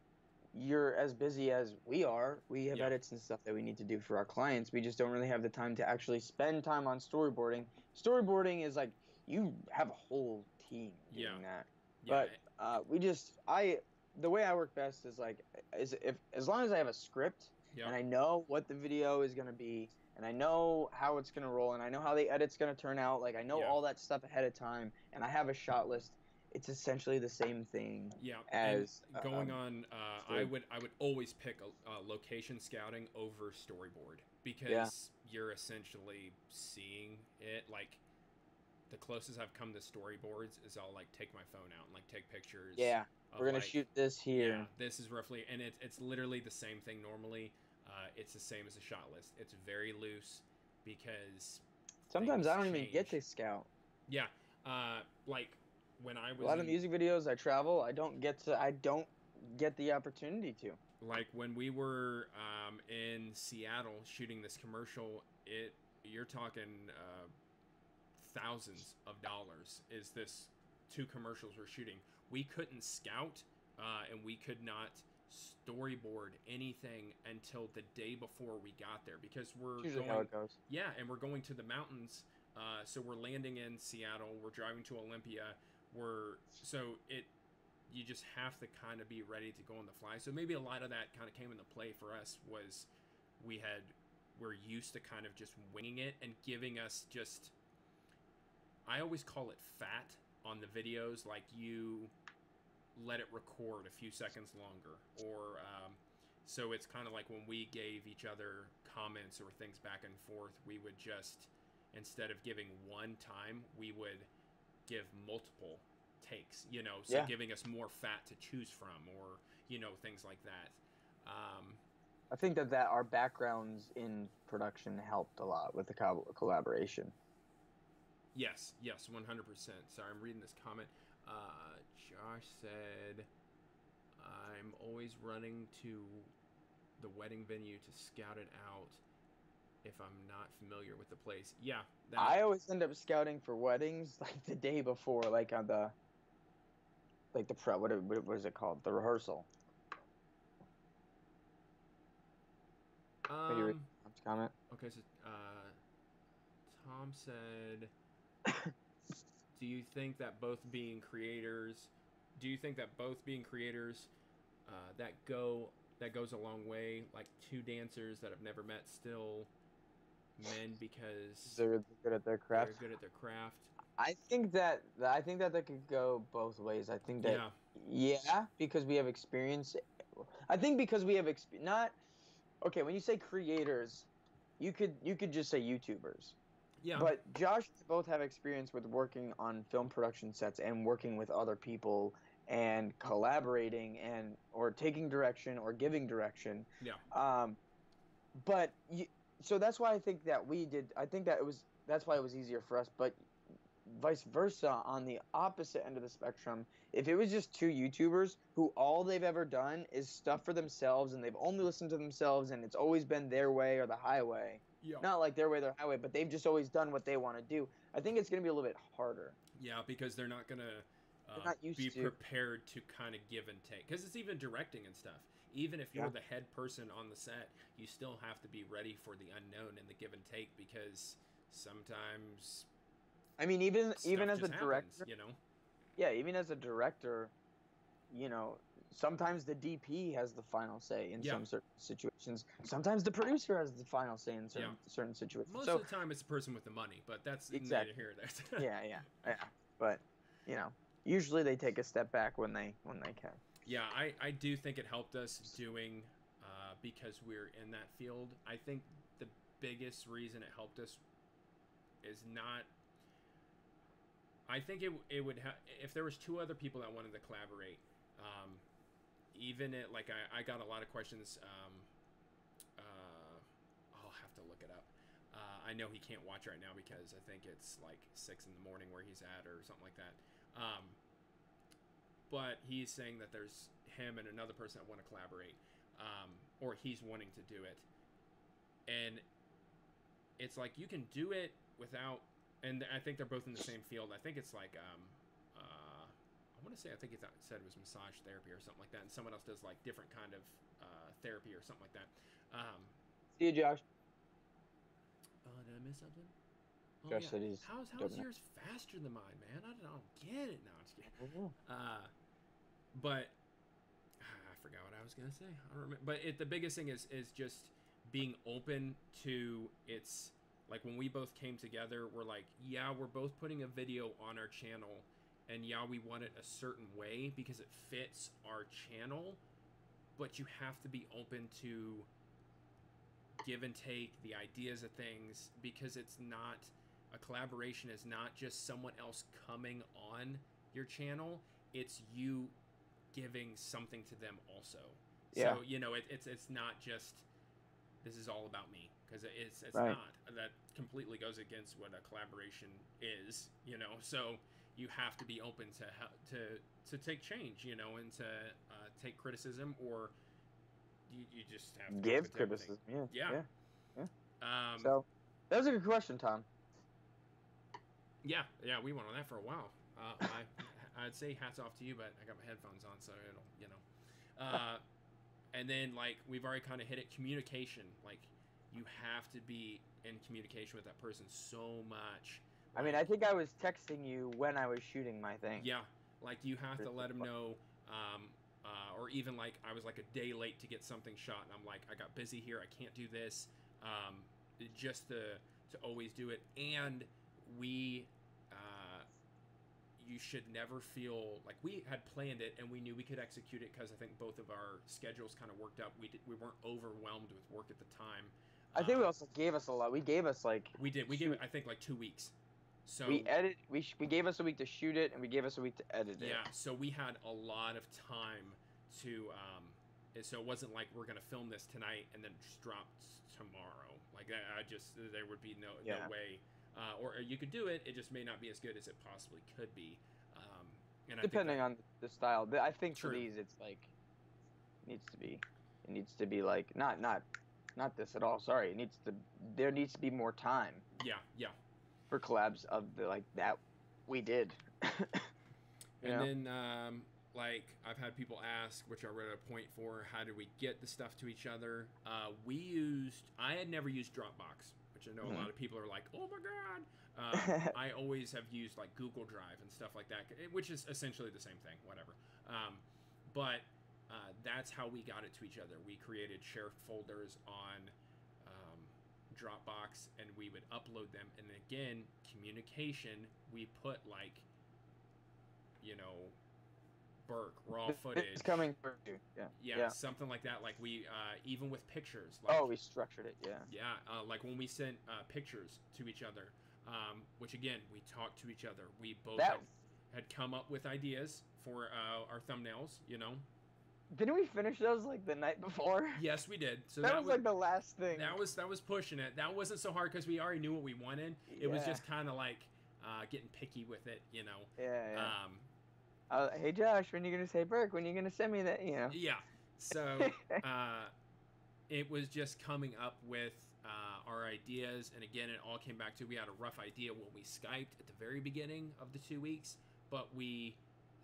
you're as busy as we are, we have edits and stuff that we need to do for our clients. We just don't really have the time to actually spend time on storyboarding. Storyboarding is like you have a whole team doing that. But the way I work best is like as long as I have a script and I know what the video is going to be, and I know how it's going to roll, and I know how the edit's going to turn out, like I know all that stuff ahead of time, and I have a shot list, it's essentially the same thing. As
going on, I would always pick location scouting over storyboard, because you're essentially seeing it. Like the closest I've come to storyboards is I'll like take my phone out and like take pictures.
We're gonna shoot this here.
This is roughly, and it's literally the same thing normally. It's the same as a shot list. It's very loose because
sometimes I don't even get to scout.
Like when I was
a lot of music videos, I travel. I don't get the opportunity to.
Like when we were in Seattle shooting this commercial, you're talking thousands of dollars. Is this 2 commercials we're shooting? We couldn't scout, and we could not storyboard anything until the day before we got there, because we're
usually
going,
how it goes.
And we're going to the mountains. So we're landing in Seattle. We're driving to Olympia. You just have to kind of be ready to go on the fly. So maybe a lot of that kind of came into play for us was we're used to kind of just winging it and giving us just, I always call it fat on the videos. Like you let it record a few seconds longer, or so it's kind of like when we gave each other comments or things back and forth, we would just, instead of giving one time, we would give multiple takes, you know, so giving us more fat to choose from, or, you know, things like that.
I think that our backgrounds in production helped a lot with the collaboration.
Yes, 100%. Sorry, I'm reading this comment. Josh said, I'm always running to the wedding venue to scout it out if I'm not familiar with the place. I
always end up scouting for weddings like the day before, like on the prep. What is it called? The rehearsal. Can you read Tom's comment?
Okay, so Tom said, do you think that both being creators that goes a long way, like 2 dancers that have never met still men because
they're good at their craft? I think that could go both ways. I think that because we have experience. I think because we have not. Okay, when you say creators, you could just say YouTubers. But Josh and I both have experience with working on film production sets and working with other people and collaborating or taking direction or giving direction. So that's why I think that we did. I think that's why it was easier for us. But vice versa, on the opposite end of the spectrum, if it was just 2 YouTubers who all they've ever done is stuff for themselves and they've only listened to themselves and it's always been their way or the highway, not like their way, their highway, but they've just always done what they want to do, I think it's going to be a little bit harder.
Because they're not going to be prepared to kind of give and take. Because it's even directing and stuff. Even if you're the head person on the set, you still have to be ready for the unknown and the give and take, because Sometimes
I mean, even
stuff
as a
just happens,
director,
you know.
yeah, even as a director, you know, sometimes the DP has the final say in
Yeah.
some certain situations. Sometimes the producer has the final say in
Yeah.
certain situations.
Most
So
of the time, it's the person with the money, but that's neither
exactly,
here nor there.
yeah. But you know, usually they take a step back when they can.
Yeah, I do think it helped us doing, because we're in that field. I think the biggest reason it helped us is not. I think it would if there was two other people that wanted to collaborate. Even it like I got a lot of questions. I'll have to look it up. I know he can't watch right now because I think it's like 6 in the morning where he's at or something like that. But he's saying that there's him and another person that want to collaborate, or he's wanting to do it. And it's like you can do it without, and I think they're both in the same field. I think it's like, I want to say, I think it said it was massage therapy or something like that, and someone else does like different kind of therapy or something like that.
See you, Josh.
Did I miss something? Oh,
Josh
yeah.
said he's
How's yours faster than mine, man? I don't get it now. I'm just kidding. But I forgot what I was gonna say. I don't remember. But the biggest thing is just being open to it's like when we both came together, we're like, yeah, we're both putting a video on our channel, and yeah, we want it a certain way because it fits our channel, but you have to be open to give and take the ideas of things, because it's not a collaboration is not just someone else coming on your channel, it's you giving something to them also.
Yeah.
So you know it's not just this is all about me, because it's
Right.
not. That completely goes against what a collaboration is, you know. So you have to be open to take change, you know, and to take criticism, or you just have to
Give criticism. Yeah. So that was a good question, Tom.
Yeah, we went on that for a while. I'd say hats off to you, but I got my headphones on, so it'll, you know. And then, like, we've already kind of hit it, communication. Like, you have to be in communication with that person so much.
I mean, I think I was texting you when I was shooting my thing.
Yeah, like, you have to let them know, or even, like, I was, like, a day late to get something shot, and I'm like, I got busy here, I can't do this, just to always do it. And we... you should never feel like we had planned it and we knew we could execute it, because I think both of our schedules kind of worked out. We weren't overwhelmed with work at the time.
I think we also gave us a lot. We gave us like
we gave it, I think, like 2 weeks. So
we gave us a week to shoot it, and we gave us a week to edit it.
Yeah, so we had a lot of time to so it wasn't like we're gonna film this tonight and then just drop tomorrow. Like I just there would be no way. Or you could do it, it just may not be as good as it possibly could be. And
depending on the style. But I think
True.
for these, it's like it needs to be like not this at all. Sorry, there needs to be more time.
Yeah.
For collabs of the like that we did.
And then like I've had people ask, which I wrote a point for, how do we get the stuff to each other? I had never used Dropbox, which I know a lot of people are like, oh my god. I always have used like Google Drive and stuff like that, which is essentially the same thing, whatever. But that's how we got it to each other. We created shared folders on Dropbox, and we would upload them. And again, communication, we put like, you know, burke, raw footage.
It's coming for you. Yeah.
Something like that. Like we, even with pictures. Like,
we structured it. Yeah.
Like when we sent pictures to each other, which again, we talked to each other. We both had come up with ideas for our thumbnails, you know.
Didn't we finish those like the night before?
Yes, we did. So
that was like the last thing.
That was pushing it. That wasn't so hard because we already knew what we wanted. It was just kind of like getting picky with it, you know.
Yeah. Hey Josh, when are you gonna say Burke? When are you gonna send me that? You know.
Yeah. So it was just coming up with our ideas, and again, it all came back to we had a rough idea when we Skyped at the very beginning of the 2 weeks, but we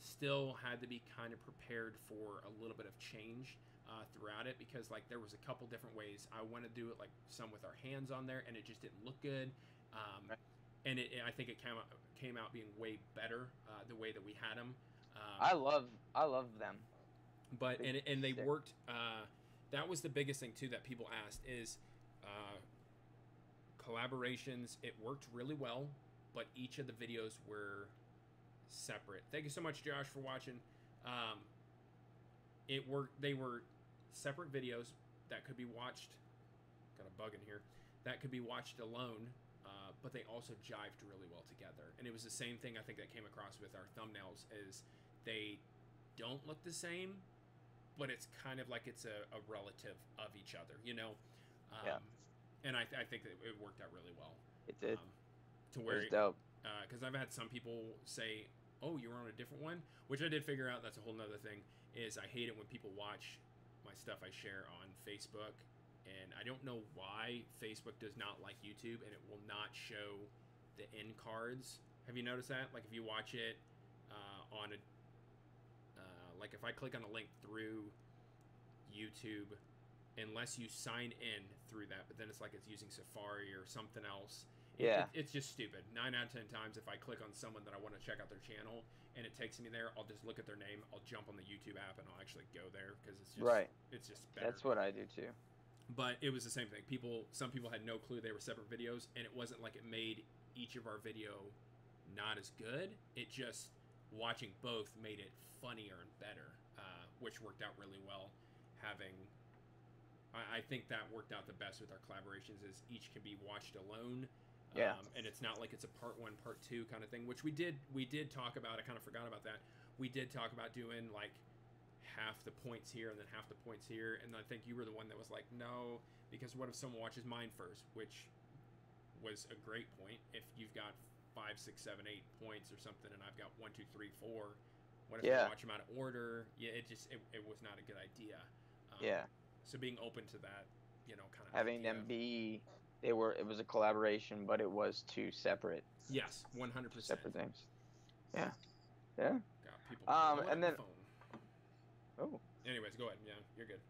still had to be kind of prepared for a little bit of change throughout it, because like there was a couple different ways I want to do it, like some with our hands on there, and it just didn't look good.
Right.
And I think it came out being way better the way that we had them.
I love them.
But and they
Sick.
worked. That was the biggest thing too that people asked is collaborations. It worked really well, but each of the videos were separate. Thank you so much, Josh, for watching. It worked. They were separate videos that could be watched. Got a bug in here. That could be watched alone, but they also jived really well together. And it was the same thing I think that came across with our thumbnails is they don't look the same, but it's kind of like it's a relative of each other, you know?
Yeah.
And I think that it worked out really well.
It did.
To where
it was dope.
Because I've had some people say, oh, you were on a different one, which I did figure out. That's a whole nother thing, is I hate it when people watch my stuff I share on Facebook. And I don't know why Facebook does not like YouTube, and it will not show the end cards. Have you noticed that? Like if you watch it on a, like if I click on a link through YouTube, unless you sign in through that, but then it's like it's using Safari or something else.
Yeah.
It's just stupid. 9 out of 10 times, if I click on someone that I want to check out their channel and it takes me there, I'll just look at their name. I'll jump on the YouTube app and I'll actually go there because it's just It's just better.
That's what I do too.
But it was the same thing. Some people had no clue they were separate videos, and it wasn't like it made each of our video not as good. It just watching both made it funnier and better, which worked out really well. I think that worked out the best with our collaborations is each can be watched alone.
Yeah.
And it's not like it's a part 1, part 2 kind of thing, which we did talk about. I kind of forgot about that. We did talk about doing like half the points here and then half the points here. And I think you were the one that was like, no, because what if someone watches mine first, which was a great point. If you've got 5, 6, 7, 8 points or something, and I've got 1, 2, 3, 4, what if I watch them out of order? Yeah, it was not a good idea. So being open to that, you know, kind of
having
idea.
them be, it was a collaboration, but it was 2 separate.
Yes, 100%.
Separate things. Yeah.
Got people
and then.
The phone.
Oh.
Anyways, go ahead. Yeah, you're good.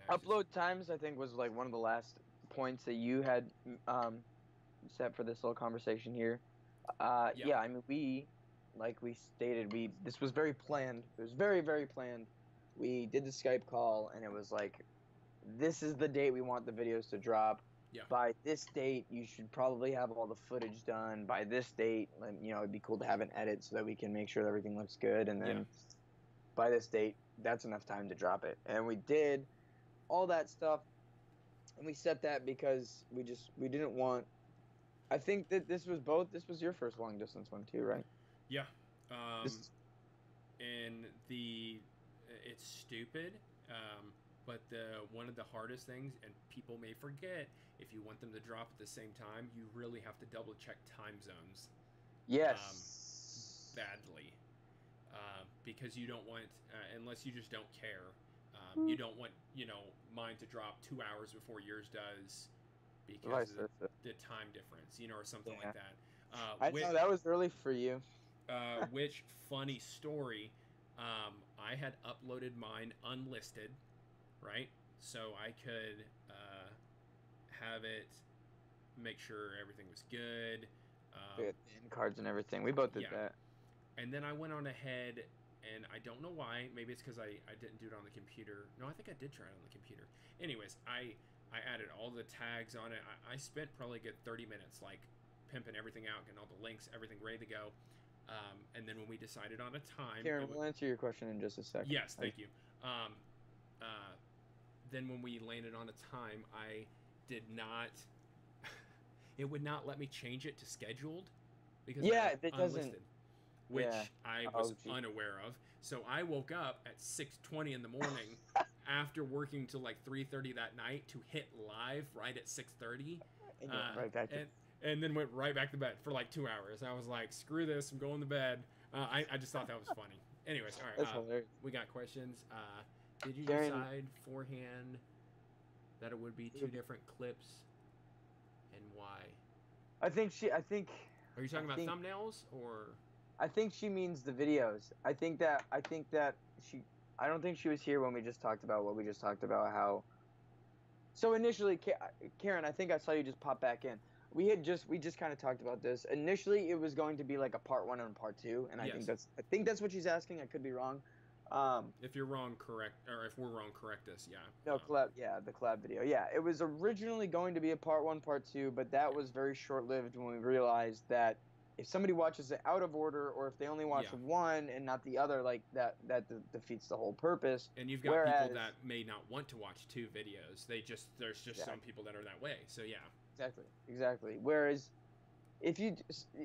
Oh,
upload times, I think, was like one of the last points that you had set for this little conversation here. Yeah, I mean, like we stated, this was very planned. It was very, very planned. We did the Skype call, and it was like, this is the date we want the videos to drop.
Yeah.
By this date, you should probably have all the footage done. By this date, you know, it'd be cool to have an edit so that we can make sure that everything looks good. And then by this date, that's enough time to drop it. And we did all that stuff, and we set that because we didn't want. I think that this was your first long distance one too, right?
Yeah. And it's stupid. But one of the hardest things, and people may forget, if you want them to drop at the same time, you really have to double check time zones.
Yes.
Badly. Because you don't want, unless you just don't care, you don't want, you know, mine to drop 2 hours before yours does because of the time difference, you know, or something like that.
I know that was early for you.
Which, funny story, I had uploaded mine unlisted, right? So I could have it, make sure everything was good.
We had end cards and everything. We both did that.
And then I went on ahead, and I don't know why. Maybe it's because I didn't do it on the computer. No, I think I did try it on the computer. Anyways, I added all the tags on it. I spent probably a good 30 minutes, like, pimping everything out, getting all the links, everything ready to go. And then when we decided on a time...
Karen, we'll answer your question in just a second.
Yes, thank you. Then when we landed on a time, I did not... it would not let me change it to scheduled. Because
it
doesn't. Unlisted, which I was unaware of. So I woke up at 6:20 in the morning after working till like 3:30 that night to hit live right at 6:30. And then went right back to bed for like 2 hours. I was like, screw this, I'm going to bed. I just thought that was funny. Anyways, all right. We got questions. Did you decide beforehand that it would be 2 different clips, and why?
I think.
Are you talking about thumbnails or?
I think she means the videos. I think that she. I don't think she was here when we just talked about what we just talked about. How. So initially, Karen, I think I saw you just pop back in. we just kind of talked about this. Initially, it was going to be like a part 1 and part 2, and
Yes.
I think that's what she's asking. I could be wrong.
If you're wrong, correct, or if we're wrong, correct us. Yeah.
No, the collab video. Yeah, it was originally going to be a part 1, part 2, but that was very short-lived when we realized that if somebody watches it out of order, or if they only watch
Yeah.
one and not the other, like that defeats the whole purpose.
And you've got people that may not want to watch 2 videos. There's just some people that are that way. So yeah.
Exactly. Whereas if you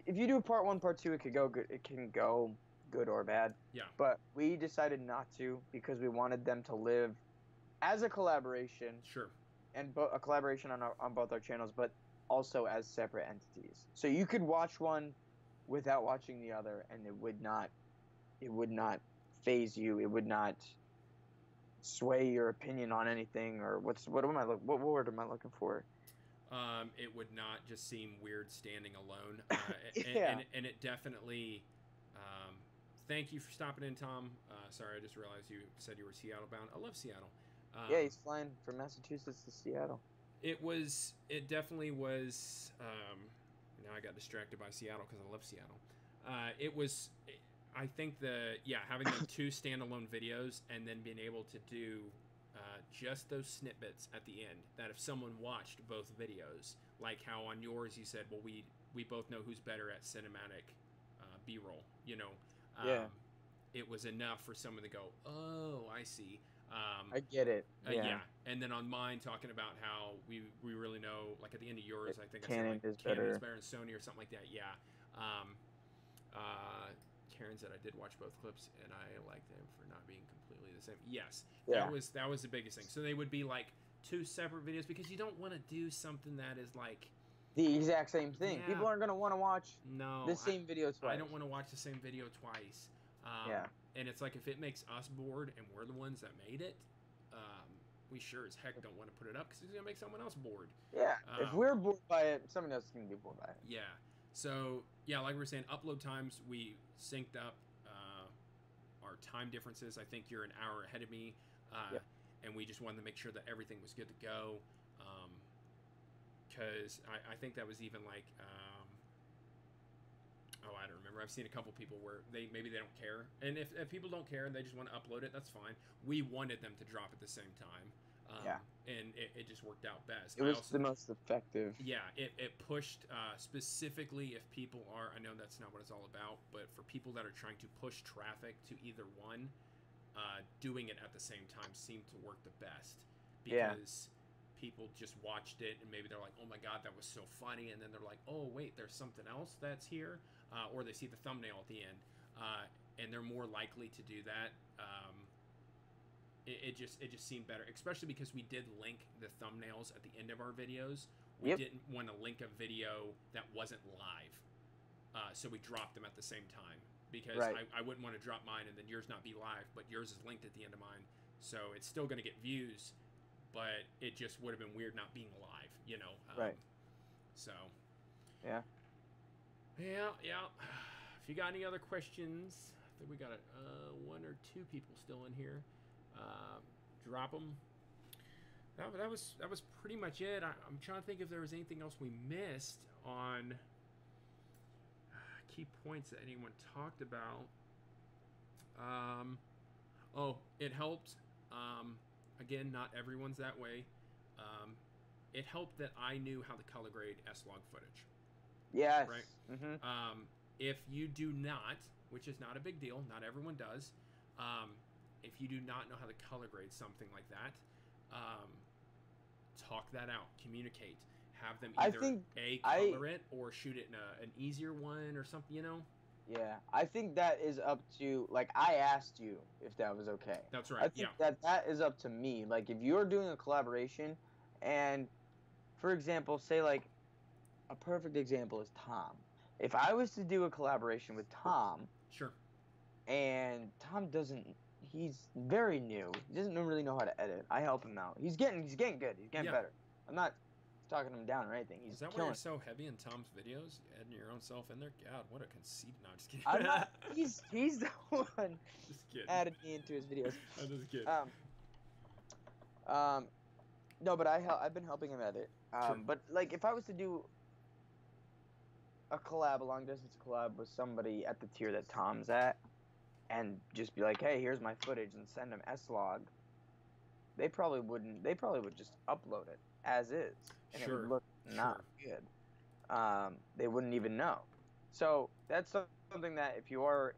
do part 1, part 2, it could go good. It can go good or bad.
Yeah.
But we decided not to because we wanted them to live as a collaboration.
Sure.
And a collaboration on both our channels, but also as separate entities. So you could watch one without watching the other, and it would not phase you. It would not sway your opinion on anything. Or what word am I looking for?
It would not just seem weird standing alone.
Yeah.
And it definitely. Thank you for stopping in, Tom. Sorry, I just realized you said you were Seattle bound. I love Seattle.
Yeah, he's flying from Massachusetts to Seattle.
It definitely was. Now I got distracted by Seattle because I love Seattle. I think having the 2 standalone videos and then being able to do just those snippets at the end, that if someone watched both videos, like how on yours you said, well, we both know who's better at cinematic B-roll, it was enough for someone to go, oh, I see.
I get it.
Yeah. And then on mine, talking about how we really know, like at the end of yours, I think
Canon
I said
is
Canon
better.
is better than Sony or something like that. Yeah. Karen said I did watch both clips and I liked them for not being completely the same. Yes.
Yeah.
That was the biggest thing. So they would be like 2 separate videos because you don't want to do something that is like
the exact same thing.
Yeah.
People aren't going to want to watch the same video twice.
I don't want to watch the same video twice. And it's like if it makes us bored and we're the ones that made it, we sure as heck don't want to put it up because it's going to make someone else bored.
Yeah. If we're bored by it, someone else is going to be bored by it.
Yeah. So, yeah, like we were saying, upload times, we synced up our time differences. I think you're an hour ahead of me. And we just wanted to make sure that everything was good to go. Because I think that was even like, I don't remember. I've seen a couple people where maybe they don't care. And if people don't care and they just want to upload it, that's fine. We wanted them to drop at the same time. And it just worked out best.
It was the most effective.
Yeah, it pushed specifically if people are, I know that's not what it's all about, but for people that are trying to push traffic to either one, doing it at the same time seemed to work the best. Because people just watched it and maybe they're like, oh my God, that was so funny. And then they're like, oh, wait, there's something else that's here. Or they see the thumbnail at the end. And they're more likely to do that. It just seemed better, especially because we did link the thumbnails at the end of our videos. We didn't want to link a video that wasn't live, so we dropped them at the same time because I wouldn't want to drop mine and then yours not be live, but yours is linked at the end of mine, so it's still going to get views, but it just would have been weird not being live, So yeah. If you got any other questions, I think we got 1 or 2 people still in here. Drop them. That was pretty much it. I'm trying to think if there was anything else we missed on key points that anyone talked about. It helped. Again, not everyone's that way. It helped that I knew how to color grade S-Log footage.
Yes.
Right? Mm-hmm. If you do not, which is not a big deal, not everyone does, if you do not know how to color grade something like that, talk that out, communicate, have them either color it or shoot it in an easier one or something,
Yeah, I think that is up to, like, I asked you if that was okay.
That's right,
I think that is up to me. Like, if you're doing a collaboration and, for example, say, like, a perfect example is Tom. If I was to do a collaboration with Tom,
sure,
and Tom he's very new. He doesn't really know how to edit. I help him out. He's getting good. He's getting better. I'm not talking him down or anything. Is
that why you're so heavy in Tom's videos? Adding your own self in there? God, what a conceit. No, I'm just kidding.
I'm not, he's the one added me into his videos.
I'm just kidding.
No, but I've been helping him edit.
Sure.
But like if I was to do a collab, a long distance collab with somebody at the tier that Tom's at, and just be like, hey, here's my footage, and send them S-log, they probably wouldn't. They probably would just upload it as is, and it would look not good. They wouldn't even know. So that's something that if you are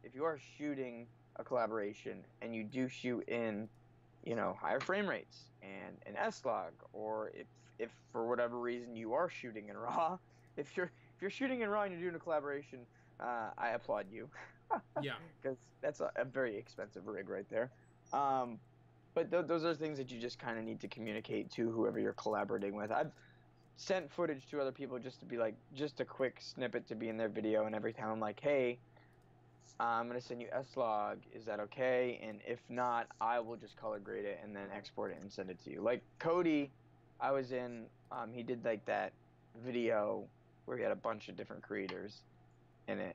shooting a collaboration and you do shoot in, higher frame rates and an S-log, or if for whatever reason you are shooting in RAW, if you're shooting in RAW and you're doing a collaboration, I applaud you.
Yeah.
Because that's a very expensive rig right there. But those are things that you just kind of need to communicate to whoever you're collaborating with. I've sent footage to other people just to be like, just a quick snippet to be in their video, and every time I'm like, hey, I'm going to send you S-log, is that okay? And if not, I will just color grade it and then export it and send it to you. Like Cody, I was in, he did like that video where he had a bunch of different creators in it.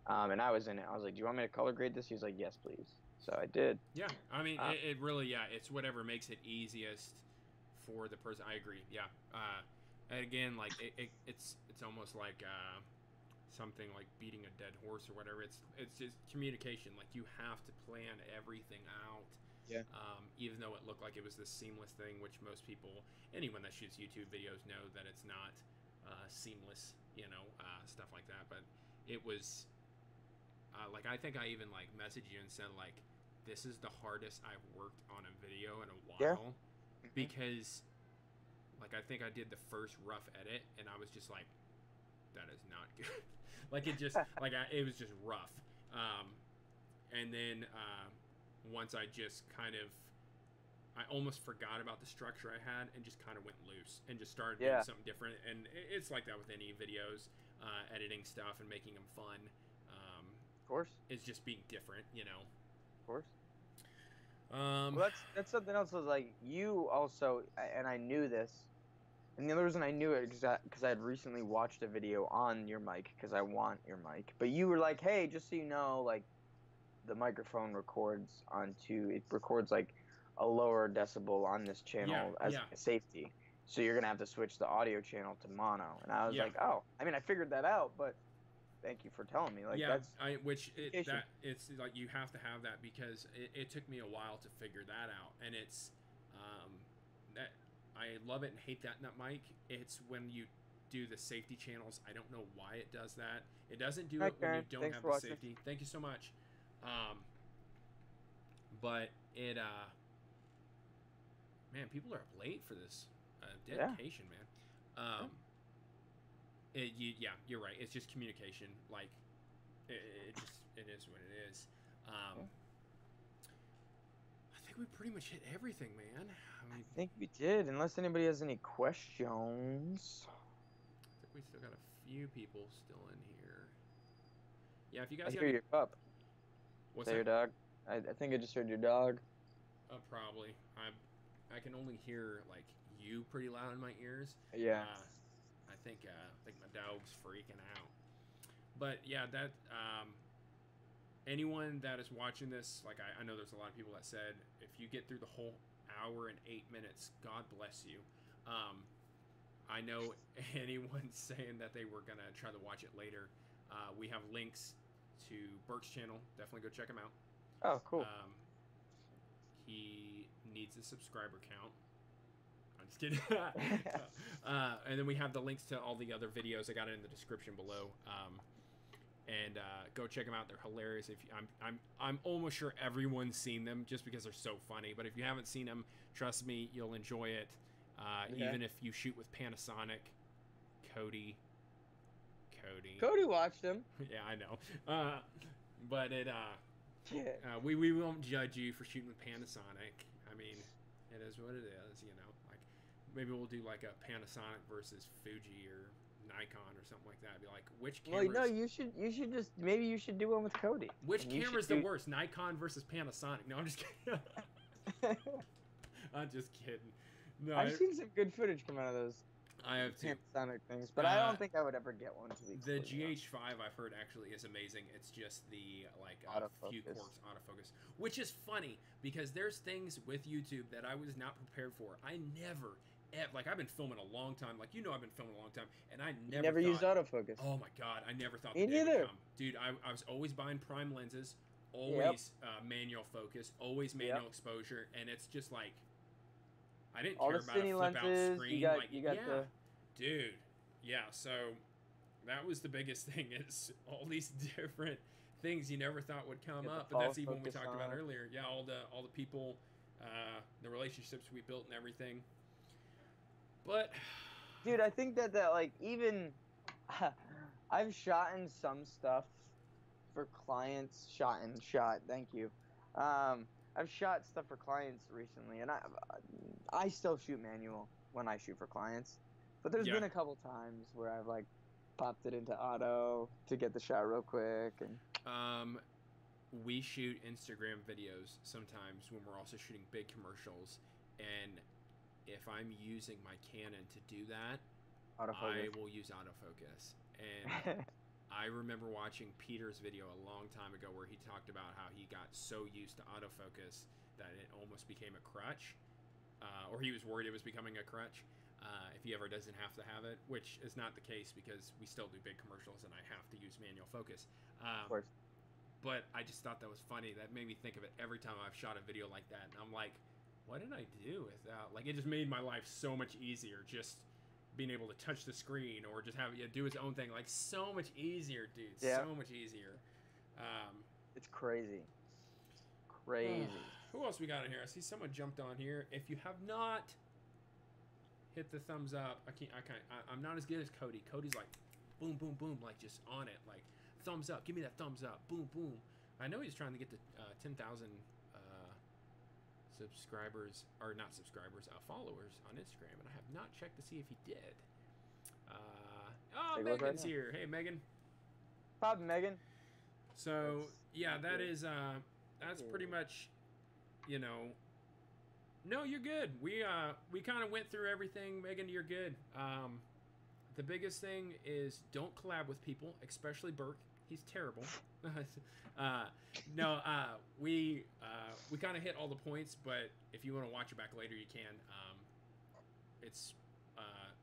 And I was in it. I was like, do you want me to color grade this? He was like, yes, please. So I did.
Yeah, I mean, it really, yeah, it's whatever makes it easiest for the person. I agree, yeah. Again, like, it's almost like something like beating a dead horse or whatever. It's just communication. Like, you have to plan everything out.
Yeah.
Even though it looked like it was this seamless thing, which most people, anyone that shoots YouTube videos know that it's not seamless, stuff like that. But it was, like, I think I even, like, messaged you and said, like, this is the hardest I've worked on a video in a while.
Yeah.
Because, like, I think I did the first rough edit, and I was just like, that is not good. Like, it just, like, it was just rough. And then once I just kind of, I almost forgot about the structure I had and just kind of went loose and just started doing something different. And it's like that with any videos, editing stuff and making them fun.
Of course.
It's just being different,
Of course. Well, that's something else. Was like, you also, and I knew this, and the other reason I knew it is because I had recently watched a video on your mic, because I want your mic. But you were like, hey, just so you know, like, the microphone records like a lower decibel on this channel as a safety. So you're gonna have to switch the audio channel to mono. And I was like, oh, I mean, I figured that out, but thank you for telling me. Like, it's like, you have to have that, because it took me a while to figure that out. And it's that I love it and hate that mic. It's when you do the safety channels. I don't know why it does that. It doesn't do it when you don't have the safety. Thank you so much. But it man, people are up late for this dedication, man. You're right. It's just communication. Like, it is what it is. I think we pretty much hit everything, man. I think we did, unless anybody has any questions.
I think we still got a few people still in here. Yeah, if you guys
I hear your pup.
What's
that? Your dog? I think I just heard your dog.
Probably. I can only hear, like, you pretty loud in my ears.
Yeah.
I think my dog's freaking out. But yeah, that anyone that is watching this, like, I know there's a lot of people that said, if you get through the whole hour and 8 minutes, God bless you. I know anyone saying that they were gonna try to watch it later. We have links to Burke's channel. Definitely go check him out.
Oh, cool.
He needs a subscriber count. I'm just kidding. And then we have the links to all the other videos. I got it in the description below. And go check them out. They're hilarious. If I'm almost sure everyone's seen them just because they're so funny. But if you haven't seen them, trust me, you'll enjoy it. Even if you shoot with Panasonic. Cody
watched them.
Yeah, I know. But it we won't judge you for shooting with Panasonic. I mean, it is what it is, like, maybe we'll do like a Panasonic versus Fuji or Nikon or something like that. Be like, which camera?
Well, no, you should just, maybe you should do one with Cody.
Which camera's the worst, Nikon versus Panasonic? No, I'm just kidding. I'm just kidding. No,
I've seen some good footage come out of those.
I have too.
Panasonic things, but I don't think I would ever get one.
The GH5 I've heard actually is amazing. It's just the few quirks, autofocus, which is funny because there's things with YouTube that I was not prepared for. I never, like I've been filming a long time. Like I've been filming a long time, and I never
Never used
thought,
autofocus.
oh my god, I never thought
Me
the day would
neither.
come, dude. I was always buying prime lenses, always manual focus, always manual exposure, and it's just like I didn't
All
care
the
about a
cine
flip out
lenses,
screen.
you got
yeah,
the
dude, yeah. So that was the biggest thing is all these different things you never thought would come
Get the
up, but that's even
follow
what we
focus
talked about
on.
earlier. Yeah, all the people, the relationships we built and everything. But
dude, I think that like even I've shot in some stuff for clients. Thank you. I've shot stuff for clients recently, and I still shoot manual when I shoot for clients. But there's been a couple times where I've like popped it into auto to get the shot real quick. And
we shoot Instagram videos sometimes when we're also shooting big commercials, and if I'm using my Canon to do that,
autofocus.
I will use autofocus. And I remember watching Peter's video a long time ago where he talked about how he got so used to autofocus that it almost became a crutch, or he was worried it was becoming a crutch if he ever doesn't have to have it, which is not the case because we still do big commercials and I have to use manual focus.
Of course.
But I just thought that was funny. That made me think of it every time I've shot a video like that. And I'm like, what did I do with that? Like, it just made my life so much easier. Just being able to touch the screen or just have it do its own thing. Like, so much easier, dude.
Yeah.
So much easier.
It's crazy. Crazy.
Who else we got in here? I see someone jumped on here. If you have not hit the thumbs up, I'm not as good as Cody. Cody's like, boom, boom, boom, like just on it. Like, thumbs up. Give me that thumbs up. Boom, boom. I know he's trying to get to 10,000 subscribers, or not subscribers, followers on Instagram, and I have not checked to see if he did. Megan's here. Hey, Megan.
Pop, Megan.
So yeah, that's pretty much, No, you're good. We kind of went through everything, Megan. You're good. The biggest thing is don't collab with people, especially Burke. He's terrible. We kind of hit all the points, but if you want to watch it back later, you can.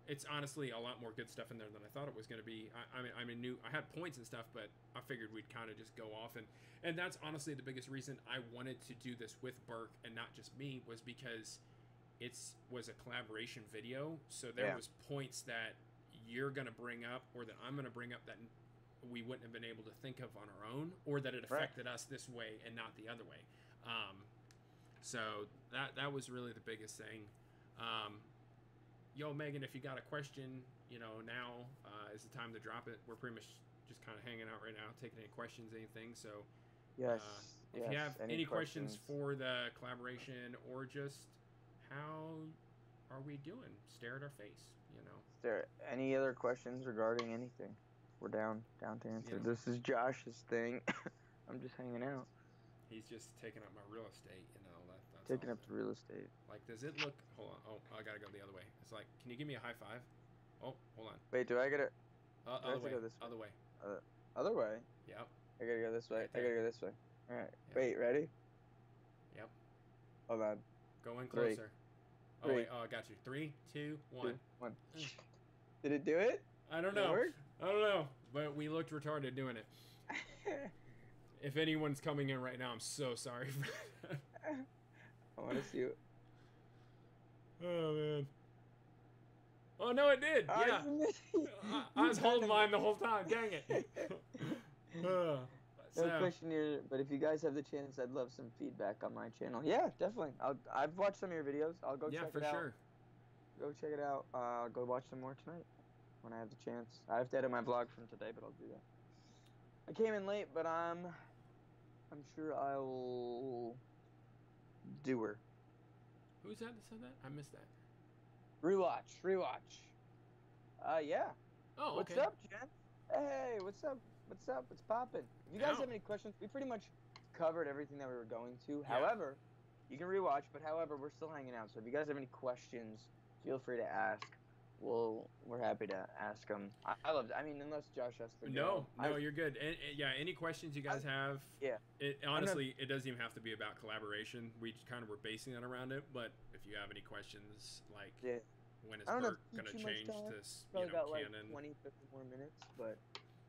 It's honestly a lot more good stuff in there than I thought it was going to be. I had points and stuff, but I figured we'd kind of just go off, and that's honestly the biggest reason I wanted to do this with Burke and not just me, was because it was a collaboration video. So there was points that you're going to bring up, or that I'm going to bring up, that we wouldn't have been able to think of on our own, or that it affected us this way and not the other way. So that was really the biggest thing. Yo, Megan, if you got a question, now is the time to drop it. We're pretty much just kind of hanging out right now, taking any questions, anything. So
yes,
if you have any questions for the collaboration, or just how are we doing, stare at our face,
Is there any other questions regarding anything? We're down to answer.
Yeah.
This is Josh's thing. I'm just hanging out.
He's just taking up my real estate, that's
Taking
all.
up the real estate.
Like, does it look? Hold on. Oh, I gotta go the other way. It's like, can you give me a high five? Oh, hold on.
Wait, do I gotta?
Other way.
Go this way?
Other way.
Other way.
Yep.
I gotta go this way.
Right
I gotta go this way. All right.
Yep.
Wait, ready?
Yep.
Hold on.
Go in
3.
closer. Oh wait. Oh, I got you. 3, 2, 1.
2, 1. Did it do it?
I don't know. I don't know. But we looked retarded doing it. If anyone's coming in right now, I'm so sorry for that.
I want to see it.
Oh man. Oh no, it did. Yeah. I was holding mine the whole time. Dang it.
No question here, but if you guys have the chance, I'd love some feedback on my channel. Yeah, definitely. I've watched some of your videos. I'll go check it out.
Yeah, for sure.
Go check it out. I'll go watch some more tonight when I have the chance. I have to edit my vlog from today, but I'll do that. I came in late, but I'm sure I'll do her.
Who's that said that? I missed that.
Rewatch. Yeah.
Oh,
What's
okay.
up, Jen? Hey, what's up? What's poppin'? If you guys have any questions, we pretty much covered everything that we were going to.
Yeah.
However, you can rewatch, but we're still hanging out. So if you guys have any questions, feel free to ask. We're happy to ask them. I love it. I mean, unless Josh has to go.
No, you're good. And any questions you guys have?
Yeah.
Honestly, it doesn't even have to be about collaboration. We kind of were basing that around it. But if you have any questions, like when is
I don't know
Burke
if
gonna
too much
change
time.
this,
Probably got like
canon?
20, 50 more minutes, but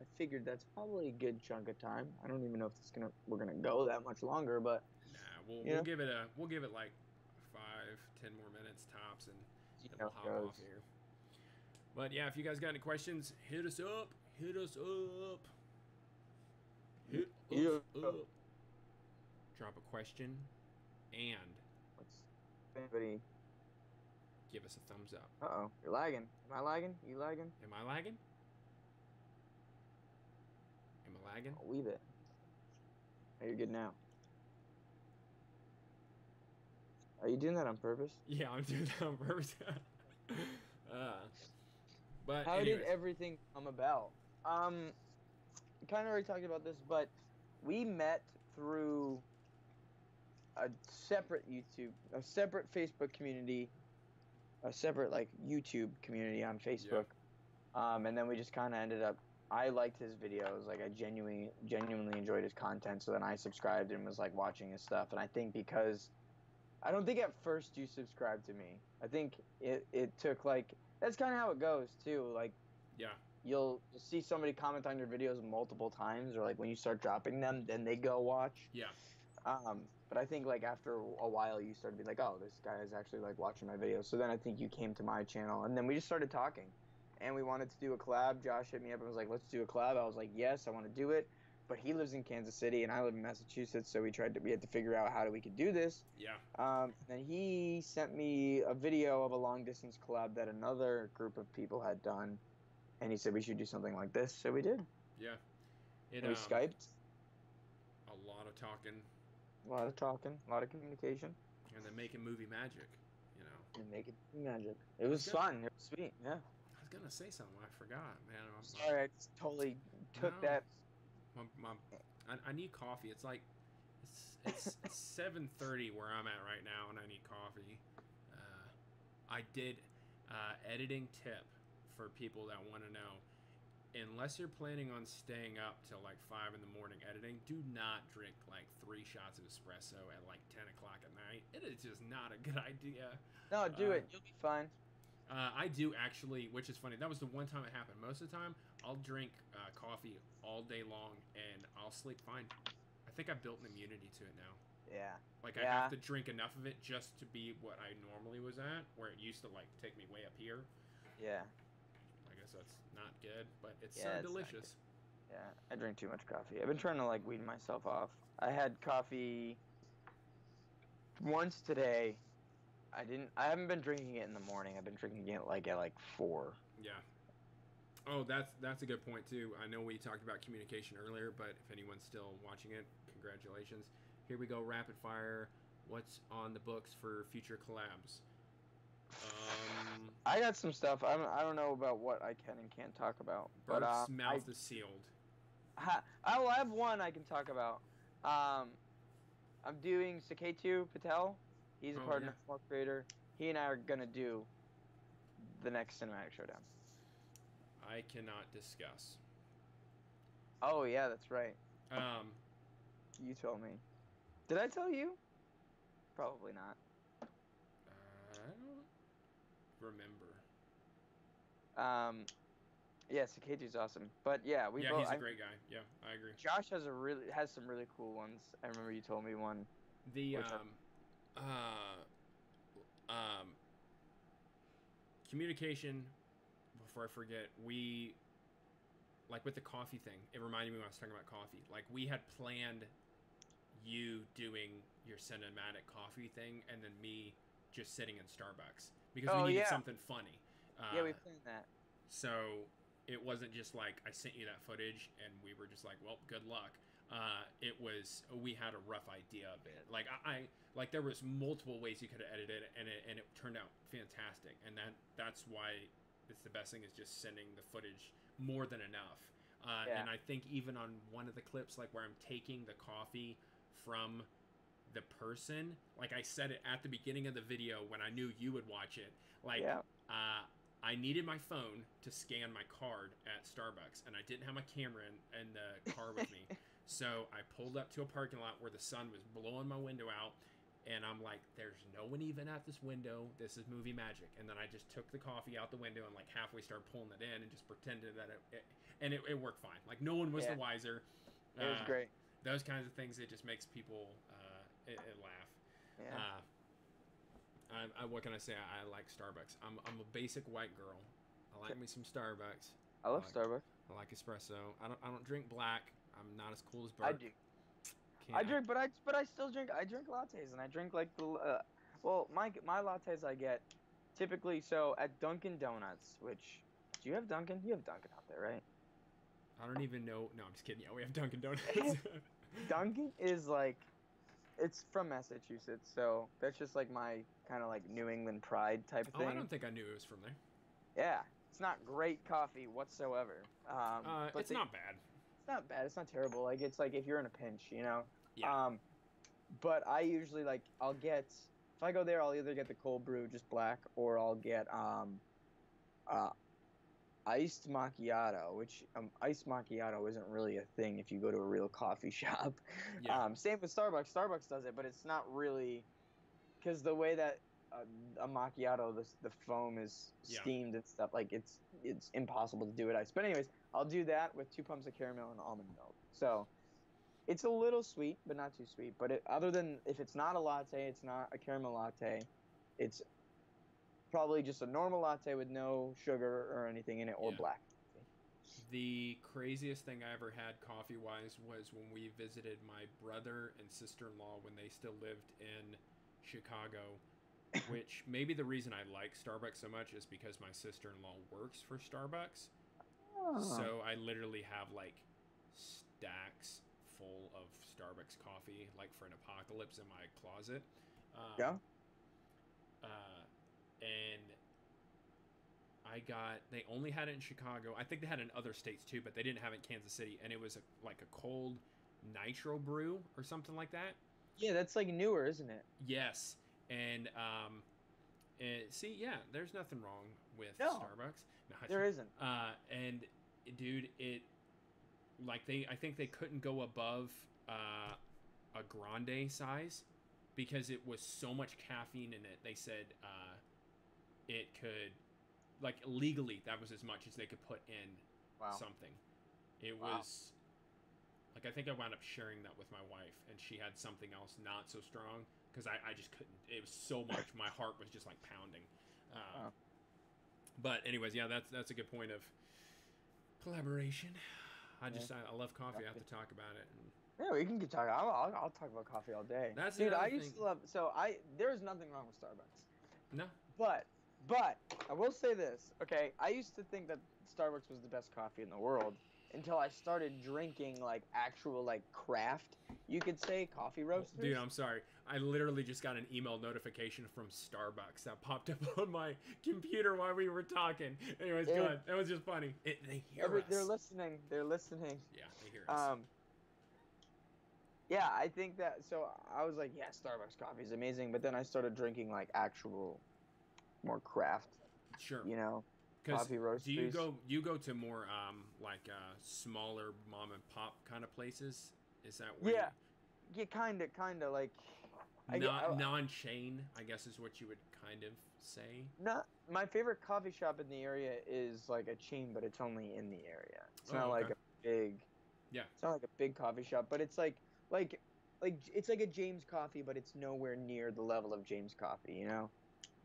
I figured that's probably a good chunk of time. I don't even know if we're gonna go that much longer, but
Nah,
you
we'll
know,
give it like 5-10 more minutes tops, and
see
then
how
we'll
it
hop
goes.
off here. But yeah, if you guys got any questions, hit us up. Hit us up. Hit us
Yeah.
up. Drop a question and
Let's anybody.
give us a thumbs up.
Uh-oh, you're lagging. Am I lagging? You lagging?
Am I lagging? Am I lagging?
I'll leave it. Oh, you're good now. Are you doing that on purpose?
Yeah, I'm doing that on purpose. But
How
anyways,
did everything come about? Kind of already talked about this, but we met through a separate Facebook community, a separate like YouTube community on Facebook. And then we just kind of ended up. I liked his videos, like I genuinely enjoyed his content. So then I subscribed and was like watching his stuff. And I think because I don't think at first you subscribed to me. I think it took like that's kind of how it goes too. Like
yeah,
you'll see somebody comment on your videos multiple times, or like when you start dropping them, then they go watch.
yeah,
But I think like after a while, you started to be like, oh, this guy is actually like watching my videos. So then I think you came to my channel, and then we just started talking, and we wanted to do a collab. Josh hit me up and was like, let's do a collab. I was like, yes, I want to do it. But he lives in Kansas City, and I live in Massachusetts, so we had to figure out how we could do this.
yeah.
Then he sent me a video of a long distance collab that another group of people had done, and he said we should do something like this, so we did.
Yeah.
And we Skyped.
A lot of talking.
A lot of talking, a lot of communication.
And then making movie magic, you know.
And making magic. It was fun. It was sweet. Yeah.
I was gonna say something. I forgot, man.
Sorry, I just totally took that.
I need coffee. It's like it's 7:30 where I'm at right now, and I need coffee. I did editing tip for people that want to know. Unless you're planning on staying up till like 5 in the morning editing, do not drink like 3 shots of espresso at like 10 o'clock at night. It is just not a good idea.
No, do it. You'll be fine.
I do actually, which is funny. That was the one time it happened. Most of the time, I'll drink coffee all day long and I'll sleep fine. I think I've built an immunity to it now.
Yeah.
Like I have to drink enough of it just to be what I normally was at, where it used to like take me way up here.
Yeah.
I guess that's not good, but it's
Yeah,
so
it's
delicious.
Yeah, I drink too much coffee. I've been trying to like wean myself off. I had coffee once today. I haven't been drinking it in the morning. I've been drinking it like at like 4.
Yeah. Oh, that's a good point too. I know we talked about communication earlier, but if anyone's still watching it, congratulations. Here we go, rapid fire. What's on the books for future collabs?
I got some stuff. I don't know about what I can and can't talk about.
Burke's mouth is sealed.
I will have one I can talk about. I'm doing Saketu Patel. He's a partner, small creator. He and I are gonna do the next cinematic showdown.
I cannot discuss.
Oh yeah, that's right. You told me. Did I tell you? Probably not.
I don't remember.
Yeah, Saketu's awesome. But yeah,
he's a great guy. Yeah, I agree.
Josh has some really cool ones. I remember you told me one.
The communication. Before I forget, we like with the coffee thing. It reminded me when I was talking about coffee. Like we had planned you doing your cinematic coffee thing, and then me just sitting in Starbucks because we needed something funny.
Yeah, we planned that.
So it wasn't just like I sent you that footage and we were just like, well, good luck. It was we had a rough idea of it. Like I like there was multiple ways you could have edited it, and it turned out fantastic. And that's why it's the best thing is just sending the footage more than enough. And I think even on one of the clips, like where I'm taking the coffee from the person, like I said it at the beginning of the video when I knew you would watch it. Like I needed my phone to scan my card at Starbucks, and I didn't have my camera in the car with me. So I pulled up to a parking lot where the sun was blowing my window out, And I'm like, there's no one even at this window. This is movie magic. And then I just took the coffee out the window and like halfway started pulling it in and just pretended that it worked fine. Like no one was the wiser.
It was great.
Those kinds of things, it just makes people it laugh.
Yeah.
What can I say? I like Starbucks. I'm a basic white girl. I like me some Starbucks.
I love Starbucks.
I like espresso. I don't drink black. I'm not as cool as Burke.
I do. I drink, but I still drink. I drink lattes, and I drink like the my lattes I get typically at Dunkin' Donuts. Which do you have Dunkin'? You have Dunkin' out there, right?
I don't even know. No, I'm just kidding. Yeah, we have Dunkin' Donuts.
Dunkin' is like, it's from Massachusetts, so that's just like my kind of like New England pride type of thing.
Oh, I don't think I knew it was from there.
Yeah, it's not great coffee whatsoever.
But it's not bad.
It's not bad. It's not terrible. Like it's like if you're in a pinch, you know.
Yeah.
But I usually I'll get, if I go there, I'll either get the cold brew, just black, or I'll get iced macchiato, which iced macchiato isn't really a thing if you go to a real coffee shop.
Yeah.
Same with Starbucks. Starbucks does it, but it's not really, because the way that a macchiato, the foam is steamed and stuff, like it's impossible to do it iced. But anyways, I'll do that with 2 pumps of caramel and almond milk. So it's a little sweet, but not too sweet. But other than, if it's not a latte, it's not a caramel latte, it's probably just a normal latte with no sugar or anything in it, or black.
The craziest thing I ever had coffee-wise was when we visited my brother and sister-in-law when they still lived in Chicago, which maybe the reason I like Starbucks so much is because my sister-in-law works for Starbucks. Oh. So I literally have like stacks full of Starbucks coffee, like for an apocalypse, in my closet. And they only had it in Chicago. I think they had it in other states too, but they didn't have it in Kansas City. And it was like a cold nitro brew or something like that.
Yeah, that's like newer, isn't it?
Yes. And see, yeah, there's nothing wrong with Starbucks. No,
there isn't.
And dude, I think they couldn't go above a grande size because it was so much caffeine in it. They said it could, like, legally, that was as much as they could put in something. It was, like, I think I wound up sharing that with my wife, and she had something else not so strong, because I just couldn't. It was so much. My heart was just, like, pounding. But anyways, yeah, that's a good point of collaboration. I love coffee. I have to talk about it.
Yeah, we can keep talking. I'll talk about coffee all day. Dude, I used to love. There's nothing wrong with Starbucks.
No.
But I will say this. Okay, I used to think that Starbucks was the best coffee in the world until I started drinking like actual like craft, you could say, coffee roasters.
Dude, I'm sorry. I literally just got an email notification from Starbucks that popped up on my computer while we were talking. Anyways, go ahead. That was just funny. They hear us.
They're listening. They're listening.
Yeah, they hear us.
Yeah, I think that. So I was like, yeah, Starbucks coffee is amazing. But then I started drinking like actual, more craft.
Sure.
You know, coffee roasters.
Do you go to more like smaller mom and pop kind of places? Is that where?
Yeah, kind of like.
Non-chain, I guess, is what you would kind of say.
No, my favorite coffee shop in the area is like a chain, but it's only in the area. It's not like a big. Yeah. It's not like a big coffee shop, but it's like it's like a James Coffee, but it's nowhere near the level of James Coffee, you know?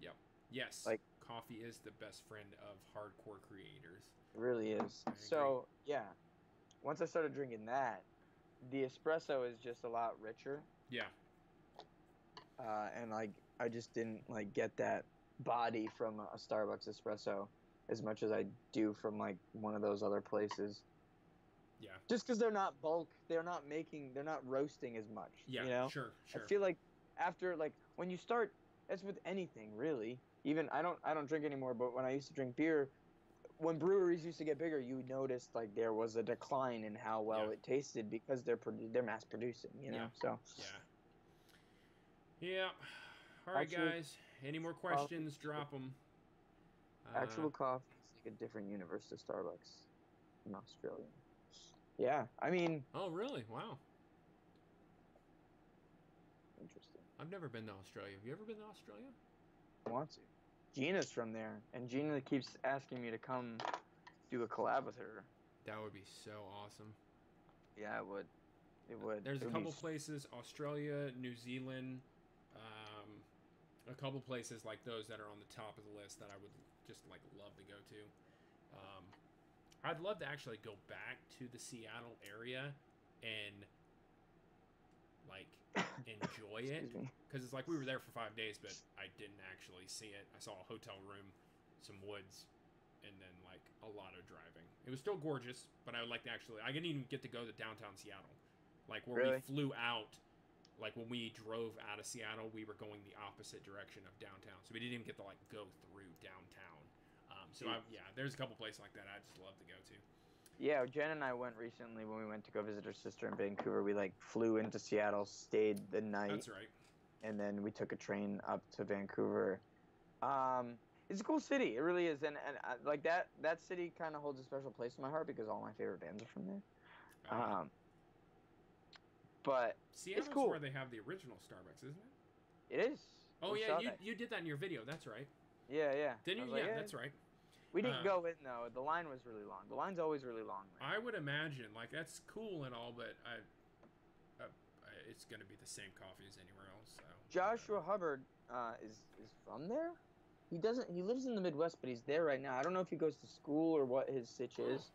Yep. Yes.
Like,
coffee is the best friend of hardcore creators.
It really is. So, yeah. Once I started drinking that, the espresso is just a lot richer.
Yeah.
And like I just didn't like get that body from a Starbucks espresso as much as I do from like one of those other places.
Yeah. Just
because they're not bulk, they're not roasting as much.
Yeah,
you know?
Sure.
I feel like after, like, when you start, that's with anything, really. Even, I don't drink anymore, but when I used to drink beer, when breweries used to get bigger, you noticed, like, there was a decline in how well it tasted because they're mass producing, you know? So.
Yeah. All right, guys. Any more questions, drop them.
Actual coffee is like a different universe to Starbucks in Australia. Yeah, I mean...
Oh, really? Wow.
Interesting.
I've never been to Australia. Have you ever been to Australia?
I want to. Gina's from there, and Gina keeps asking me to come do a collab with her.
That would be so awesome.
Yeah, it would. It would.
There's
It
a
would
couple places, Australia, New Zealand, a couple places like those that are on the top of the list that I would just like love to go to. I'd love to actually go back to the Seattle area and like enjoy it, because it's like we were there for 5 days, but I didn't actually see it. I saw a hotel room, some woods, and then like a lot of driving. It was still gorgeous, but I would like to actually. I didn't even get to go to downtown Seattle, like where we flew out. Like when we drove out of Seattle, we were going the opposite direction of downtown, so we didn't even get to like go through downtown. There's a couple places like that I'd just love to go to.
Yeah, Jen and I went recently when we went to go visit her sister in Vancouver. We like flew into Seattle, stayed the night.
That's right.
And then we took a train up to Vancouver. It's a cool city. It really is, and like that city kind of holds a special place in my heart because all my favorite bands are from there. But
Seattle's
it's cool.
Where they have the original Starbucks, isn't it?
It is.
Oh yeah, you did that in your video. That's right.
Yeah.
Didn't you? Yeah, that's right.
We didn't go in though. The line was really long. The line's always really long.
Right? I would imagine, like that's cool and all, but it's gonna be the same coffee as anywhere else. So.
Joshua Hubbard is from there. He lives in the Midwest, but he's there right now. I don't know if he goes to school or what his sitch is.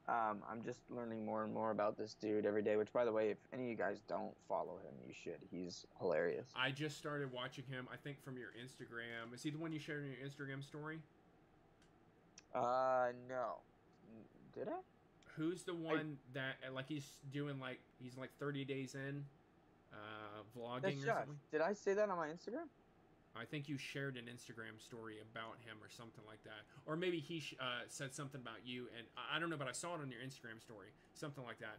I'm just learning more and more about this dude every day, which, by the way, if any of you guys don't follow him, you should. He's hilarious.
I just started watching him, I think, from your Instagram. Is he the one you shared in your Instagram story?
No. Did I?
Who's the one that, like, he's doing, like, he's, like, 30 days in, vlogging or something?
Did I say that on my Instagram?
I think you shared an Instagram story about him or something like that. Or maybe he said something about you, and I don't know, but I saw it on your Instagram story. Something like that.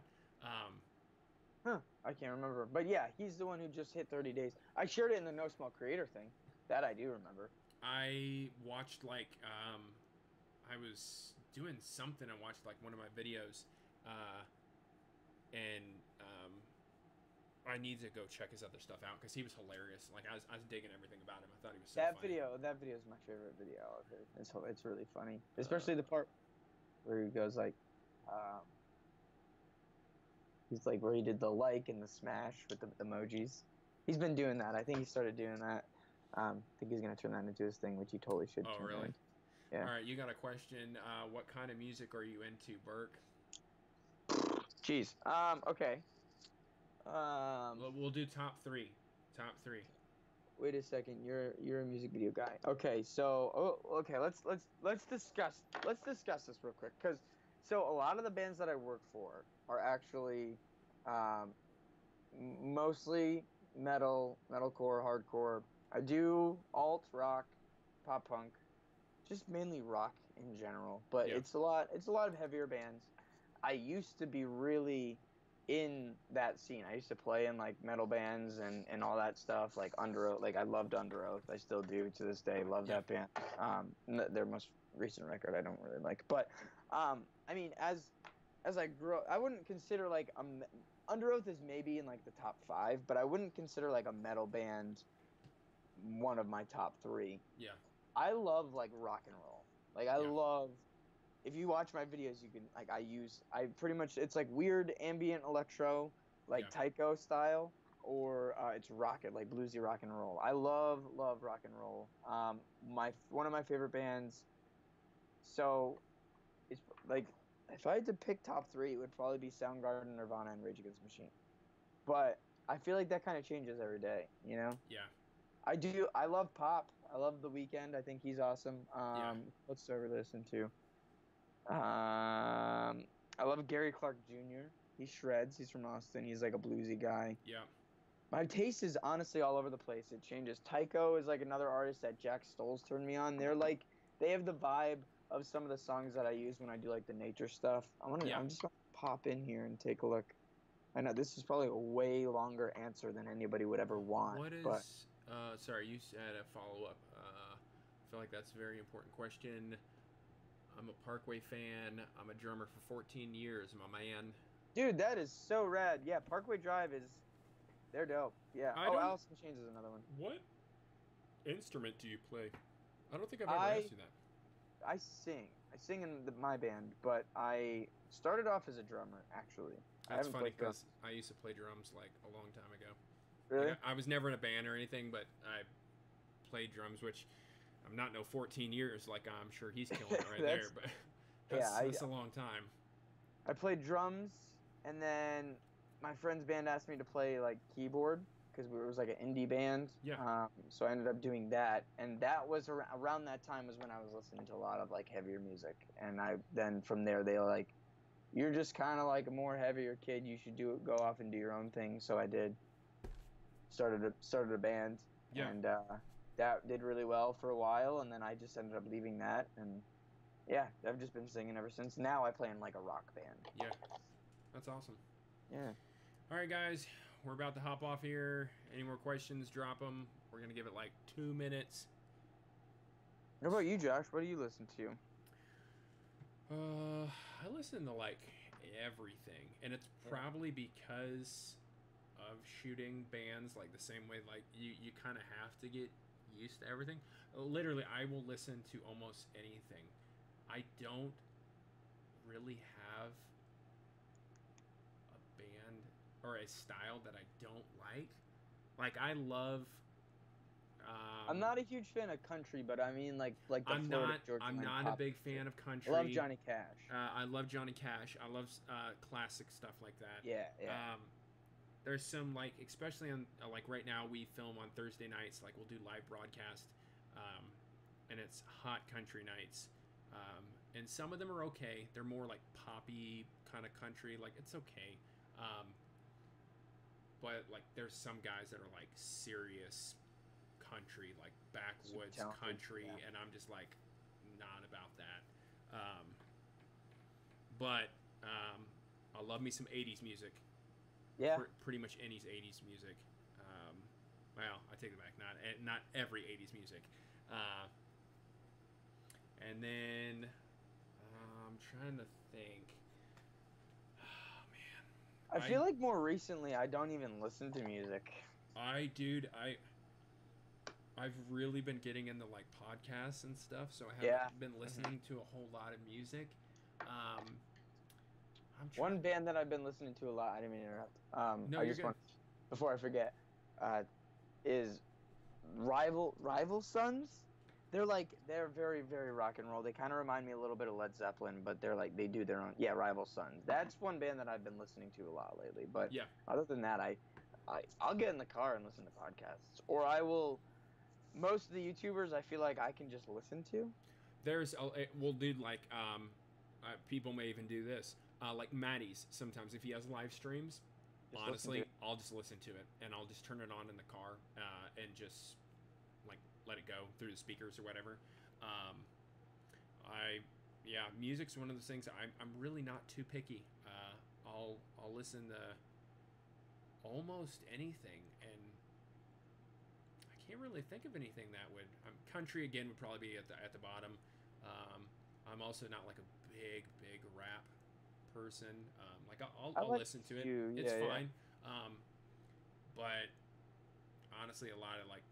I can't remember. But yeah, he's the one who just hit 30 days. I shared it in the No Small Creator thing. That I do remember.
I watched, like, I was doing something. I watched, like, one of my videos, and I need to go check his other stuff out because he was hilarious. Like I was digging everything about him. I thought he was so funny. That video is my favorite video of it.
It's really funny, especially the part where he goes like, he's like where he did the like and the smash with the emojis. He's been doing that. I think he started doing that. I think he's gonna turn that into his thing, which he totally should.
Oh really?
Yeah.
All right, you got a question. What kind of music are you into, Burke?
Jeez. Okay.
We'll do top three. Top three.
Wait a second. You're a music video guy. Okay. So okay. Let's discuss this real quick because so a lot of the bands that I work for are actually mostly metalcore, hardcore. I do alt rock, pop punk, just mainly rock in general. But it's a lot of heavier bands. I used to be really in that scene. I used to play in like metal bands and all that stuff, like Under Oath. Like I loved Under Oath. I still do to this day. Love that band. Their most recent record I don't really like, but I mean as I grew up, I wouldn't consider like Under Oath is maybe in like the top 5, but I wouldn't consider like a metal band one of my top 3.
Yeah.
I love like rock and roll. Like I love. If you watch my videos, you can like I pretty much it's like weird ambient electro, like taiko style, or it's rocket like bluesy rock and roll. I love rock and roll. One of my favorite bands. So, it's like if I had to pick top 3, it would probably be Soundgarden, Nirvana, and Rage Against the Machine. But I feel like that kind of changes every day, you know?
Yeah.
I do. I love pop. I love The Weeknd. I think he's awesome. What's to ever listen to? I love Gary Clark Jr. He shreds. He's from Austin. He's like a bluesy guy.
Yeah.
My taste is honestly all over the place. It changes. Tycho is like another artist that Jack Stoll's turned me on. They have the vibe of some of the songs that I use when I do like the nature stuff. I'm just gonna pop in here and take a look. I know this is probably a way longer answer than anybody would ever want.
What is? Sorry, you said a follow up. I feel like that's a very important question. I'm a Parkway fan. I'm a drummer for 14 years, my man.
Dude, that is so rad. Yeah, Parkway Drive is They're dope. Yeah.
I
Oh,
don't-
Alice in Chains is another one.
What instrument do you play? I don't think I've ever asked you that.
I sing. I sing in my band, but I started off as a drummer, actually. I
That's
haven't
funny
played drums.
because I used to play drums like a long time ago.
Really?
Like, I was never in a band or anything, but I played drums, which I'm not no 14 years like I'm sure he's killing it right there, but that's a long time.
I played drums, and then my friend's band asked me to play like keyboard because it was like an indie band.
Yeah.
So I ended up doing that, and that was around that time was when I was listening to a lot of like heavier music, and then from there they were like, "You're just kind of like a more heavier kid. You should go off and do your own thing." So I did. Started a band,
Yeah.
and that did really well for a while, and then I just ended up leaving that, and yeah, I've just been singing ever since. Now I play in like a rock band.
Yeah. That's awesome.
Yeah.
All right, guys, we're about to hop off here. Any more questions, drop them. We're going to give it like 2 minutes.
What about you, Josh? What do you listen to?
I listen to like everything, and it's probably because of shooting bands like the same way, like you kind of have to get used to everything. Literally, I will listen to almost anything. I don't really have a band or a style that I don't like. Like, I love
I'm not a huge fan of country, but I mean like the Florida Georgia
I'm
Line
not a
pop
big
music.
fan of country.
I love Johnny Cash.
I love Johnny Cash. I love classic stuff like that.
Yeah.
There's some, like, especially on like right now we film on Thursday nights, like we'll do live broadcast, and it's hot country nights, and some of them are okay. They're more like poppy kind of country, like it's okay, but like there's some guys that are like serious country, like backwoods country,
yeah.
and I'm just like not about that. But I love me some 80s music.
Yeah.
Pretty much any 80s music. Well, I take it back. Not every 80s music. And then I'm trying to think. Oh man.
I feel like more recently I don't even listen to music.
I've really been getting into like podcasts and stuff, so I haven't been listening to a whole lot of music.
One band that I've been listening to a lot, I didn't mean to interrupt.
No,
I
you're
just
good.
Before I forget, is Rival Sons. They're very, very rock and roll. They kind of remind me a little bit of Led Zeppelin, but they do their own. Yeah, Rival Sons. That's one band that I've been listening to a lot lately. But
yeah,
other than that, I'll get in the car and listen to podcasts, or I will. Most of the YouTubers, I feel like I can just listen to.
We'll do like people may even do this. Like Maddie's, sometimes if he has live streams, honestly, I'll just listen to it, and I'll just turn it on in the car and just like let it go through the speakers or whatever. Music's one of those things I'm really not too picky. I'll listen to almost anything, and I can't really think of anything that would. Country again would probably be at the bottom. I'm also not like a big rap person. Like I'll listen to it. It's fine. But honestly, a lot of like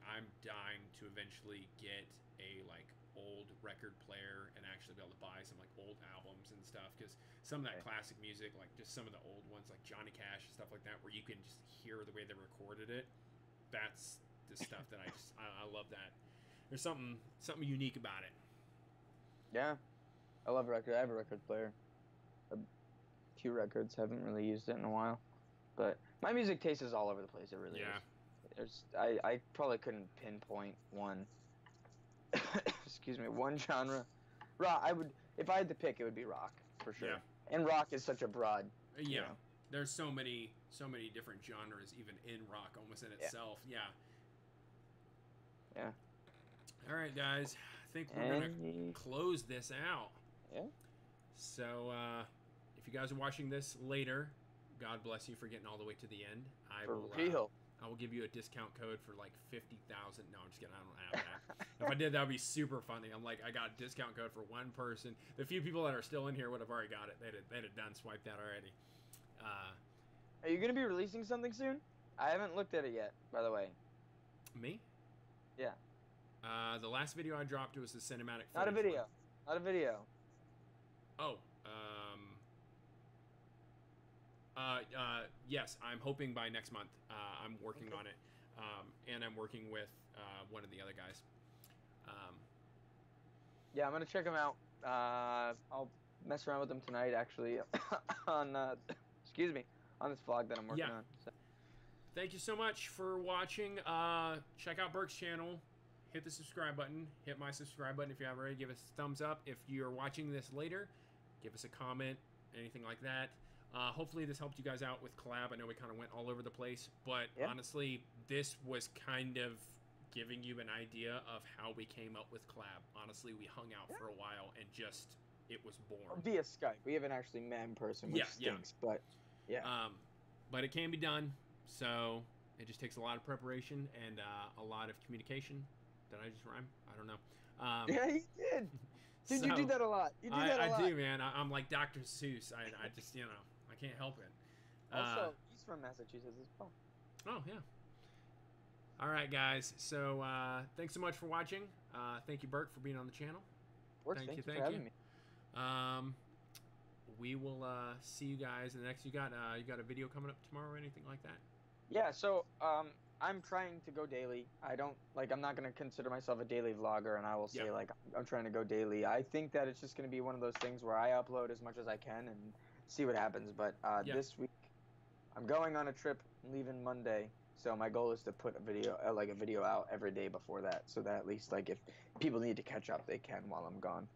I'm dying to eventually get a like old record player and actually be able to buy some like old albums and stuff, because some of that classic music, like just some of the old ones like Johnny Cash and stuff like that, where you can just hear the way they recorded it, that's the stuff that I love. That there's something unique about it.
Yeah, I love record. I have a record player. A few records. Haven't really used it in a while, but my music taste is all over the place. It really is. I probably couldn't pinpoint one. Excuse me, one genre. Rock. If I had to pick, it would be rock for sure. Yeah. And rock is such a broad.
Yeah.
You know.
There's so many different genres even in rock, almost in itself. Yeah. All right, guys. I think we're gonna close this out.
Yeah.
So, if you guys are watching this later, God bless you for getting all the way to the end. I will give you a discount code for like 50,000. No, I'm just kidding. I don't have that. If I did, that would be super funny. I'm like, I got a discount code for one person. The few people that are still in here would have already got it. They'd have done swiped that already.
Are you gonna be releasing something soon? I haven't looked at it yet, by the way.
Me?
Yeah.
The last video I dropped was the cinematic footage
Not a video.
one.
Not a video.
Oh, yes, I'm hoping by next month. I'm working on it, and I'm working with one of the other guys.
Yeah, I'm gonna check them out. I'll mess around with them tonight, actually, on excuse me, on this vlog that I'm working on. So.
Thank you so much for watching. Check out Burke's channel. Hit the subscribe button. Hit my subscribe button if you haven't already. Give us a thumbs up. If you're watching this later, give us a comment, anything like that. Hopefully this helped you guys out with collab. I know we kind of went all over the place, but
yeah.
Honestly, this was kind of giving you an idea of how we came up with collab. Honestly, we hung out for a while and just, it was born.
Via Skype. We haven't actually met in person, which stinks, but yeah.
But it can be done, so it just takes a lot of preparation and a lot of communication. Did I just rhyme? I don't know.
Yeah, you did. Dude, so, you do that a lot. You do that a lot.
I do, man. I'm like Dr. Seuss. I just, you know, I can't help it.
Also, he's from Massachusetts as well.
Oh, yeah. All right, guys. So, thanks so much for watching. Thank you, Burke, for being on the channel.
Thank you for having me.
We will see you guys in the next. You got a video coming up tomorrow or anything like that?
Yeah. So, I'm trying to go daily. I'm not going to consider myself a daily vlogger, and I will say, I'm trying to go daily. I think that it's just going to be one of those things where I upload as much as I can and see what happens. But this week, I'm going on a trip, leaving Monday. So my goal is to put a video out every day before that, so that at least, if people need to catch up, they can while I'm gone.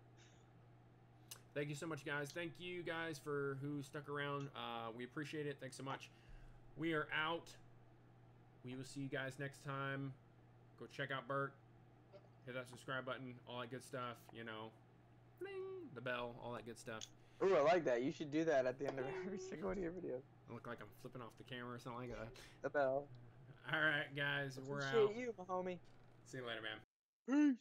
Thank you so much, guys. Thank you guys for who stuck around. We appreciate it. Thanks so much. We are out. We will see you guys next time. Go check out Burke. Hit that subscribe button. All that good stuff. You know, bling, the bell. All that good stuff.
Ooh, I like that. You should do that at the end of every single one of your videos.
I look like I'm flipping off the camera or something like that.
The bell.
All right, guys. We're out.
Appreciate you, my homie.
See you later, man.
Peace.